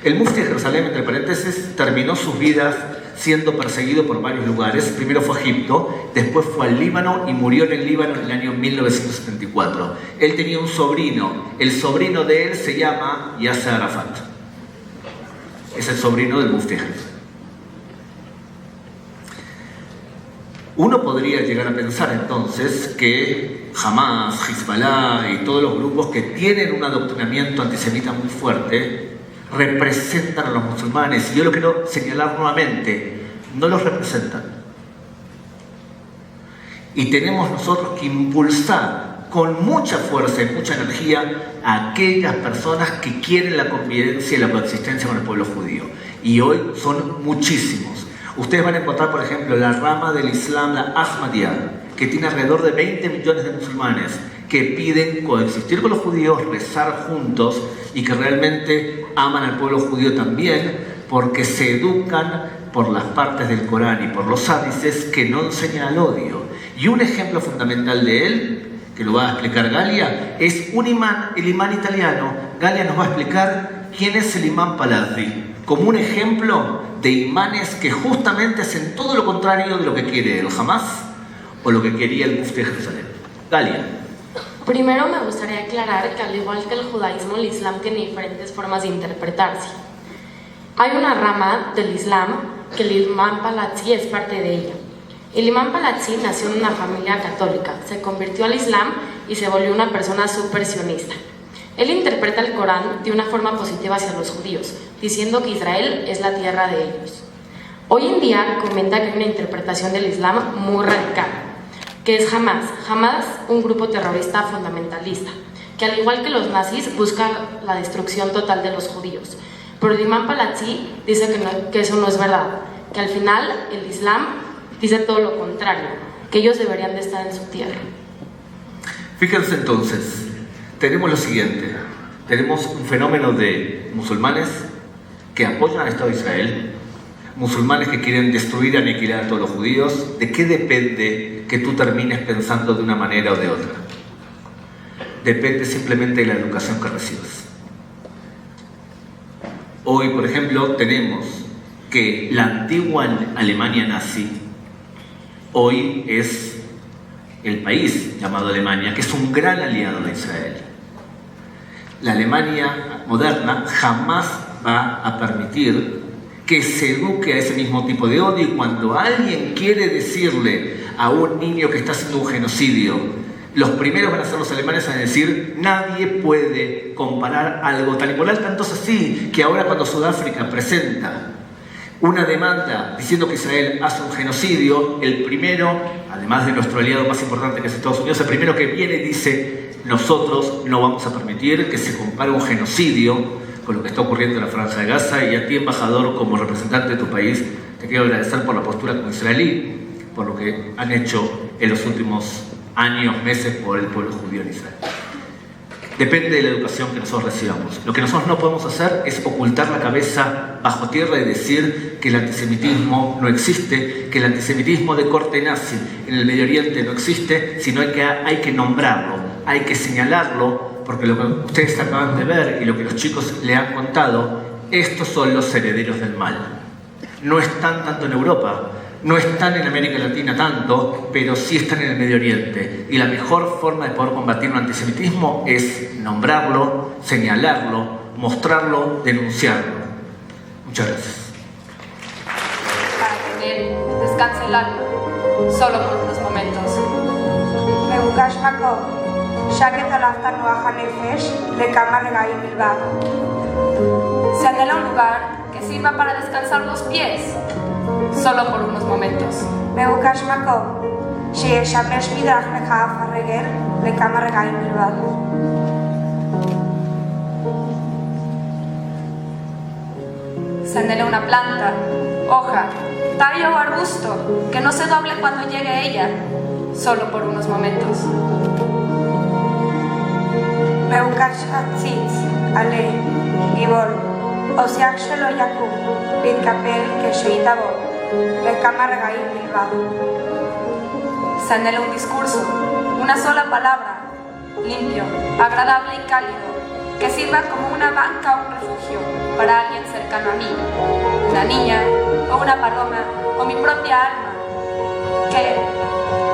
El mufti de Jerusalén, entre paréntesis, terminó sus vidas siendo perseguido por varios lugares. Primero fue a Egipto, después fue al Líbano y murió en el Líbano en el año 1974. Él tenía un sobrino, el sobrino de él se llama Yasser Arafat. Es el sobrino del mufti de Jerusalén. Uno podría llegar a pensar entonces que Hamas, Hezbollah y todos los grupos que tienen un adoctrinamiento antisemita muy fuerte representan a los musulmanes. Y yo lo quiero señalar nuevamente: no los representan. Y tenemos nosotros que impulsar con mucha fuerza y mucha energía a aquellas personas que quieren la convivencia y la coexistencia con el pueblo judío. Y hoy son muchísimos. Ustedes van a encontrar, por ejemplo, la rama del Islam, la Ahmadiyya, que tiene alrededor de 20 millones de musulmanes que piden coexistir con los judíos, rezar juntos y que realmente aman al pueblo judío también, porque se educan por las partes del Corán y por los hadices que no enseñan al odio. Y un ejemplo fundamental de él, que lo va a explicar Galia, es un imán, el imán italiano. Galia nos va a explicar quién es el imán Palazzi, como un ejemplo de imanes que justamente hacen todo lo contrario de lo que quiere el Hamas o lo que quería el mufti de Jerusalén. Galia. Primero me gustaría aclarar que al igual que el judaísmo, el islam tiene diferentes formas de interpretarse. Hay una rama del islam que el imán Palazzi es parte de ella. El imán Palazzi nació en una familia católica, se convirtió al islam y se volvió una persona súper sionista. Él interpreta el Corán de una forma positiva hacia los judíos, diciendo que Israel es la tierra de ellos. Hoy en día comenta que hay una interpretación del islam muy radical, que es Hamas. Hamas, un grupo terrorista fundamentalista, que al igual que los nazis busca la destrucción total de los judíos. Pero el imán Palazzi dice que eso no es verdad, que al final el islam dice todo lo contrario, que ellos deberían de estar en su tierra. Fíjense entonces, tenemos lo siguiente: tenemos un fenómeno de musulmanes que apoyan al Estado de Israel, musulmanes que quieren destruir y aniquilar a todos los judíos. ¿De qué depende que tú termines pensando de una manera o de otra? Depende simplemente de la educación que recibes. Hoy, por ejemplo, tenemos que la antigua Alemania nazi hoy es el país llamado Alemania, que es un gran aliado de Israel. La Alemania moderna jamás va a permitir que se eduque a ese mismo tipo de odio, y cuando alguien quiere decirle a un niño que está haciendo un genocidio, los primeros van a ser los alemanes a decir: nadie puede comparar algo tan igual. Tanto es así que ahora, cuando Sudáfrica presenta una demanda diciendo que Israel hace un genocidio, el primero, además de nuestro aliado más importante que es Estados Unidos, el primero que viene y dice: nosotros no vamos a permitir que se compare un genocidio con lo que está ocurriendo en la Franja de Gaza. Y a ti, embajador, como representante de tu país, te quiero agradecer por la postura como israelí, por lo que han hecho en los últimos años, meses, por el pueblo judío en Israel. Depende de la educación que nosotros recibamos. Lo que nosotros no podemos hacer es ocultar la cabeza bajo tierra y decir que el antisemitismo no existe, que el antisemitismo de corte nazi en el Medio Oriente no existe, sino hay que nombrarlo, hay que señalarlo porque lo que ustedes acaban de ver y lo que los chicos le han contado, estos son los herederos del mal. No están tanto en Europa, no están en América Latina tanto, pero sí están en el Medio Oriente. Y la mejor forma de poder combatir el antisemitismo es nombrarlo, señalarlo, mostrarlo, denunciarlo. Muchas gracias. Para que en él descanse el alma, solo por unos momentos. מבוקש מקום, שקט עליו תנוח הנפש לכמה רגעים בלבד. Se anhela un lugar que sirva para descansar los pies, solo por unos momentos. מבוקש מקום, שישמש מדרך לכף הרגל לכמה רגעים בלבד. Se anhela una planta, hoja, tallo o arbusto que no se doble cuando llegue ella, solo por unos momentos. מבוקש עציץ, עלה, גיבול, או שיח שלא יקום, להתקפל כשיתעבור, לכמה רגעים בלבד. Se anhela un discurso, una sola palabra, limpio, agradable y cálido, que sirva como una banca o un refugio para alguien cercano a mí, una niña o una paloma o mi propia alma, que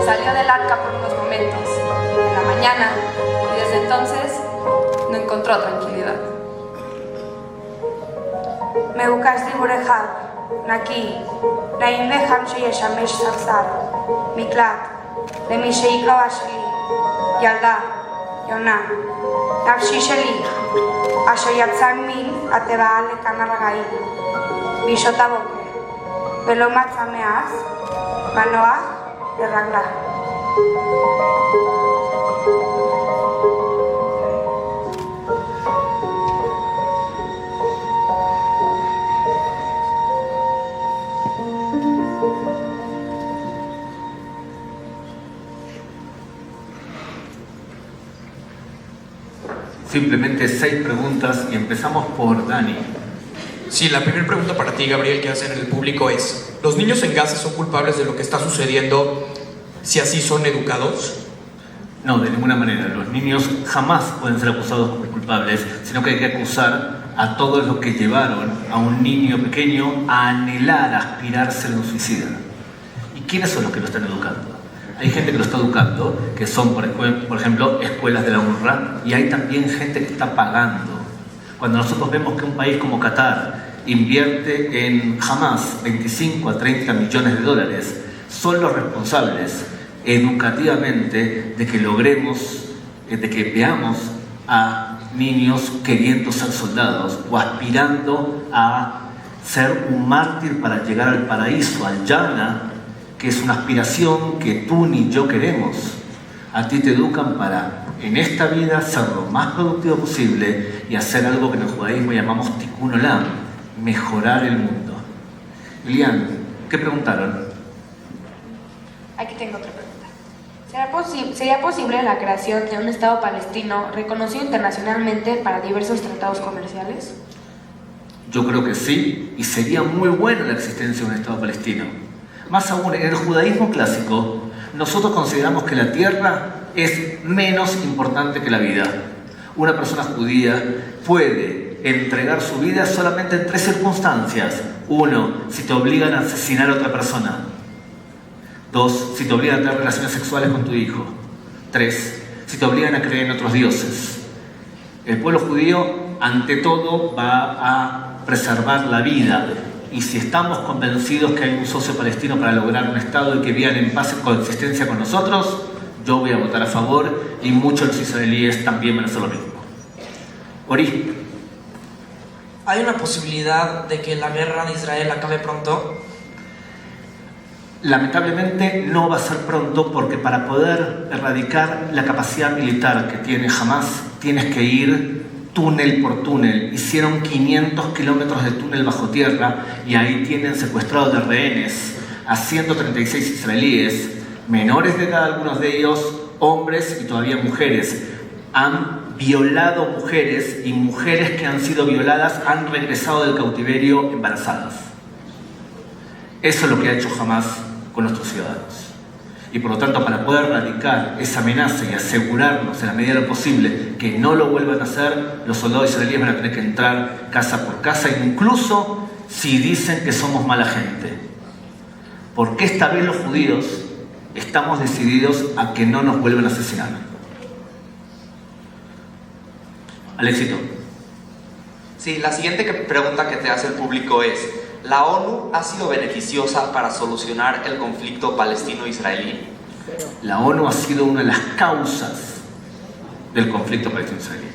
salió del arca por unos momentos, en la mañana, y desde entonces no encontró tranquilidad. מבוקש דיבור אחד, נקי, נעים וחם שישמש ספסל, מקלט, למי שיקרא שלי, ילדה, יונה, נפשי שלי, אשר יצא מן התיבה לכמה רגעים, בשעות הבוקר, ולא מצא מאז, מנוח לרגלה. Simplemente 6 preguntas y empezamos por Dani. Sí, la primera pregunta para ti, Gabriel, que hacen en el público es: ¿los niños en Gaza son culpables de lo que está sucediendo si así son educados? No, de ninguna manera. Los niños jamás pueden ser acusados como culpables, sino que hay que acusar a todos los que llevaron a un niño pequeño a anhelar, a aspirarse a un suicida. ¿Y quiénes son los que lo están educando? Hay gente que lo está educando, que son, por ejemplo, escuelas de la UNRWA, y hay también gente que está pagando. Cuando nosotros vemos que un país como Qatar invierte en Hamas 25 a 30 millones de dólares, son los responsables educativamente de que logremos, de que veamos a niños queriendo ser soldados o aspirando a ser un mártir para llegar al paraíso, al Jannah, que es una aspiración que tú ni yo queremos. A ti te educan para, en esta vida, ser lo más productivo posible y hacer algo que en el judaísmo llamamos tikkun olam, mejorar el mundo. Lilian, ¿qué preguntaron? Aquí tengo otra pregunta. ¿Sería posible la creación de un Estado palestino reconocido internacionalmente para diversos tratados comerciales? Yo creo que sí, y sería muy buena la existencia de un Estado palestino. Más aún, en el judaísmo clásico, nosotros consideramos que la tierra es menos importante que la vida. Una persona judía puede entregar su vida solamente en 3 circunstancias. 1, si te obligan a asesinar a otra persona. 2, si te obligan a tener relaciones sexuales con tu hijo. 3, si te obligan a creer en otros dioses. El pueblo judío, ante todo, va a preservar la vida. Y si estamos convencidos que hay un socio palestino para lograr un Estado y que vivan en paz y coexistencia con nosotros, yo voy a votar a favor y muchos de los israelíes también van a hacer lo mismo. Ori. ¿Hay una posibilidad de que la guerra de Israel acabe pronto? Lamentablemente no va a ser pronto, porque para poder erradicar la capacidad militar que tiene Hamas tienes que ir túnel por túnel. Hicieron 500 kilómetros de túnel bajo tierra y ahí tienen secuestrados de rehenes a 136 israelíes, menores de edad algunos de ellos, hombres y todavía mujeres. Han violado mujeres y mujeres que han sido violadas han regresado del cautiverio embarazadas. Eso es lo que ha hecho Hamas con nuestros ciudadanos. Y por lo tanto, para poder erradicar esa amenaza y asegurarnos en la medida de lo posible que no lo vuelvan a hacer, los soldados israelíes van a tener que entrar casa por casa, incluso si dicen que somos mala gente. Porque esta vez los judíos estamos decididos a que no nos vuelvan a asesinar. Al éxito. Sí, la siguiente pregunta que te hace el público es: ¿la ONU ha sido beneficiosa para solucionar el conflicto palestino-israelí? La ONU ha sido una de las causas del conflicto palestino-israelí.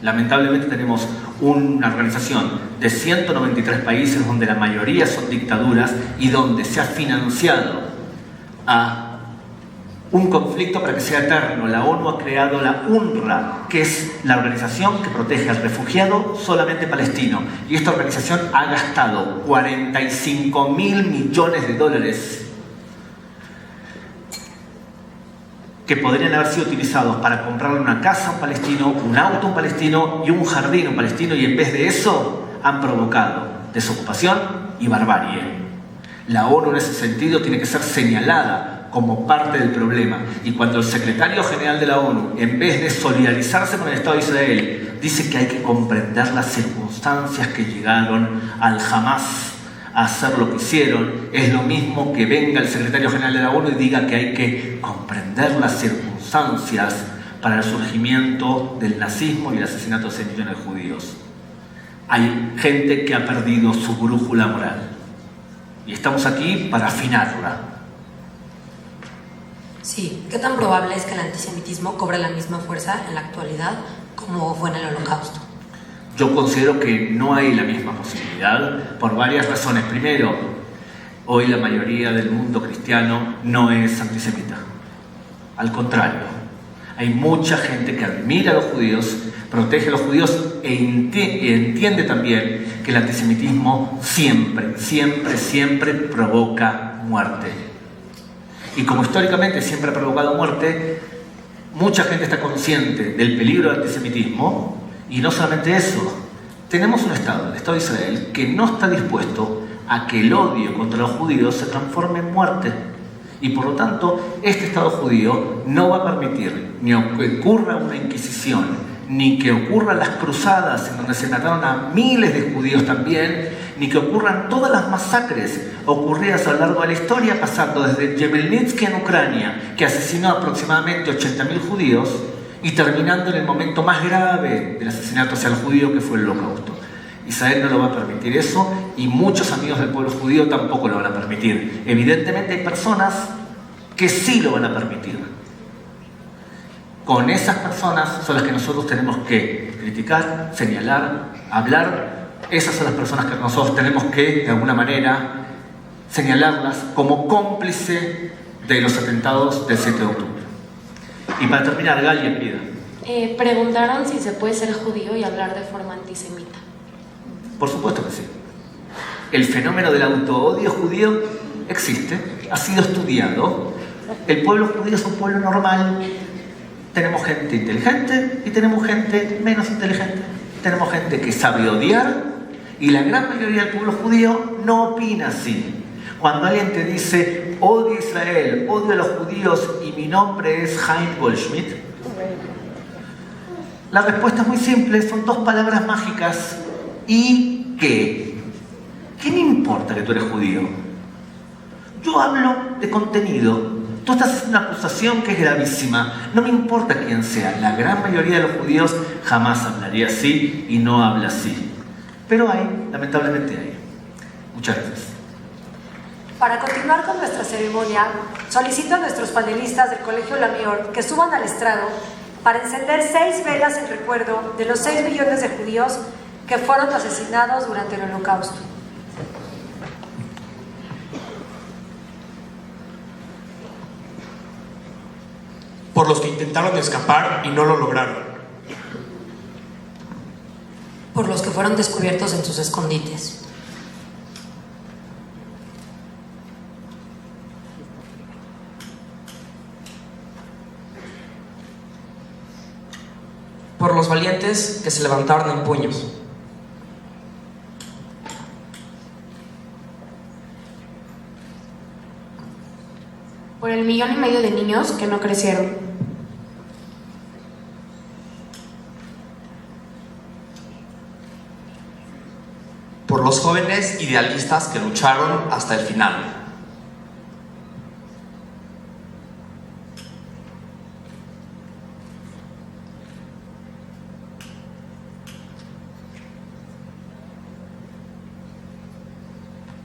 Lamentablemente tenemos una organización de 193 países donde la mayoría son dictaduras y donde se ha financiado a un conflicto para que sea eterno. La ONU ha creado la UNRWA, que es la organización que protege al refugiado solamente palestino. Y esta organización ha gastado $45.000 millones que podrían haber sido utilizados para comprarle una casa a un palestino, un auto a un palestino y un jardín a un palestino, y en vez de eso han provocado desocupación y barbarie. La ONU en ese sentido tiene que ser señalada como parte del problema. Y cuando el secretario general de la ONU, en vez de solidarizarse con el Estado de Israel, dice que hay que comprender las circunstancias que llegaron al Hamas a hacer lo que hicieron, es lo mismo que venga el secretario general de la ONU y diga que hay que comprender las circunstancias para el surgimiento del nazismo y el asesinato de 6 millones de judíos. Hay gente que ha perdido su brújula moral y estamos aquí para afinarla. Sí, ¿qué tan probable es que el antisemitismo cobre la misma fuerza en la actualidad como fue en el Holocausto? Yo considero que no hay la misma posibilidad por varias razones. Primero, hoy la mayoría del mundo cristiano no es antisemita. Al contrario, hay mucha gente que admira a los judíos, protege a los judíos e entiende también que el antisemitismo siempre provoca muerte. Y como históricamente siempre ha provocado muerte, mucha gente está consciente del peligro del antisemitismo. Y no solamente eso, tenemos un Estado, el Estado de Israel, que no está dispuesto a que el odio contra los judíos se transforme en muerte. Y por lo tanto, este Estado judío no va a permitir ni que ocurra una Inquisición, ni que ocurran las cruzadas en donde se mataron a miles de judíos también, ni que ocurran todas las masacres ocurridas a lo largo de la historia, pasando desde Yebelnitsky en Ucrania, que asesinó aproximadamente 80.000 judíos, y terminando en el momento más grave del asesinato hacia el judío, que fue el Holocausto. Israel no lo va a permitir eso, y muchos amigos del pueblo judío tampoco lo van a permitir. Evidentemente hay personas que sí lo van a permitir. Con esas personas son las que nosotros tenemos que criticar, señalar, hablar. Esas son las personas que nosotros tenemos que, de alguna manera, señalarlas como cómplice de los atentados del 7 de octubre. Y para terminar, Galia, pida. Preguntaron si se puede ser judío y hablar de forma antisemita. Por supuesto que sí. El fenómeno del autoodio judío existe, ha sido estudiado. El pueblo judío es un pueblo normal. Tenemos gente inteligente y tenemos gente menos inteligente. Tenemos gente que sabe odiar y la gran mayoría del pueblo judío no opina así. Cuando alguien te dice odio a Israel, odio a los judíos y mi nombre es Chaim Goldschmidt, la respuesta es muy simple, son dos palabras mágicas. ¿Y qué? ¿Qué me importa que tú eres judío? Yo hablo de contenido. Tú estás haciendo una acusación que es gravísima. No me importa quién sea. La gran mayoría de los judíos jamás hablaría así y no habla así. Pero hay, lamentablemente hay. Muchas gracias. Para continuar con nuestra ceremonia, solicito a nuestros panelistas del Colegio Lamior que suban al estrado para encender 6 velas en recuerdo de los 6 millones de judíos que fueron asesinados durante el Holocausto. Por los que intentaron escapar y no lo lograron. Por los que fueron descubiertos en sus escondites. Por los valientes que se levantaron en puños. Por el 1,5 millones de niños que no crecieron. Por los jóvenes idealistas que lucharon hasta el final.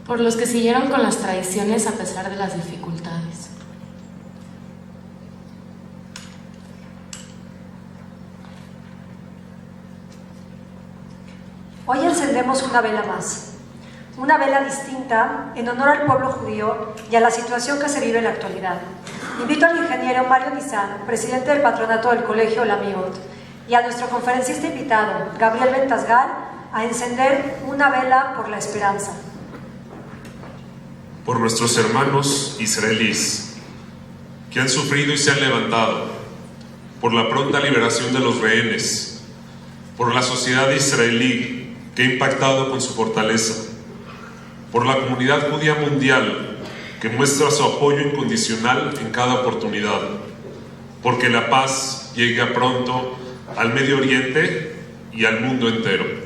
Por los que siguieron con las tradiciones a pesar de las dificultades. Hoy encendemos una vela más, una vela distinta en honor al pueblo judío y a la situación que se vive en la actualidad. Invito al ingeniero Mario Nizan, presidente del patronato del Colegio Lamiot, y a nuestro conferencista invitado, Gabriel Ventasgal, a encender una vela por la esperanza. Por nuestros hermanos israelíes, que han sufrido y se han levantado, por la pronta liberación de los rehenes, por la sociedad israelí que ha impactado con su fortaleza, por la comunidad judía mundial que muestra su apoyo incondicional en cada oportunidad, porque la paz llegue pronto al Medio Oriente y al mundo entero.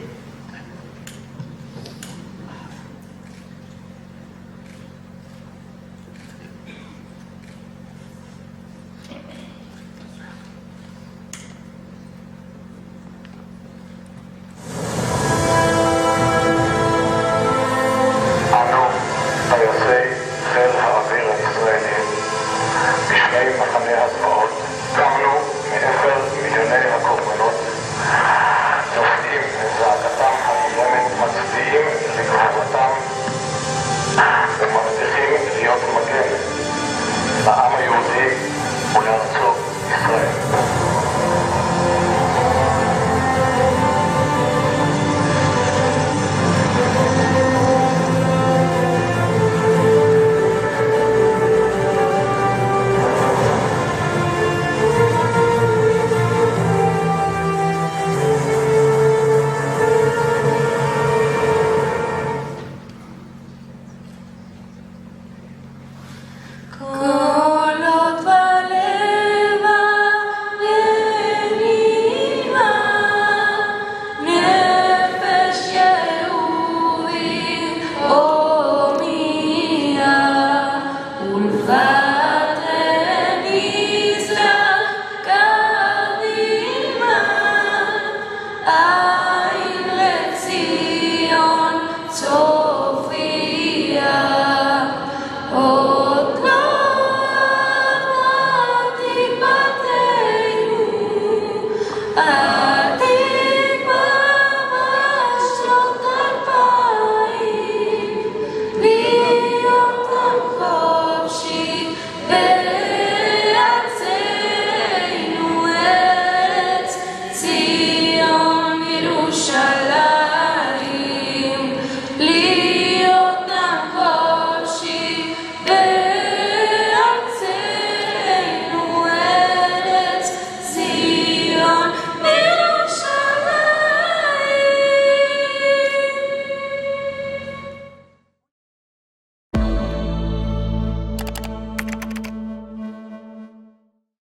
Ah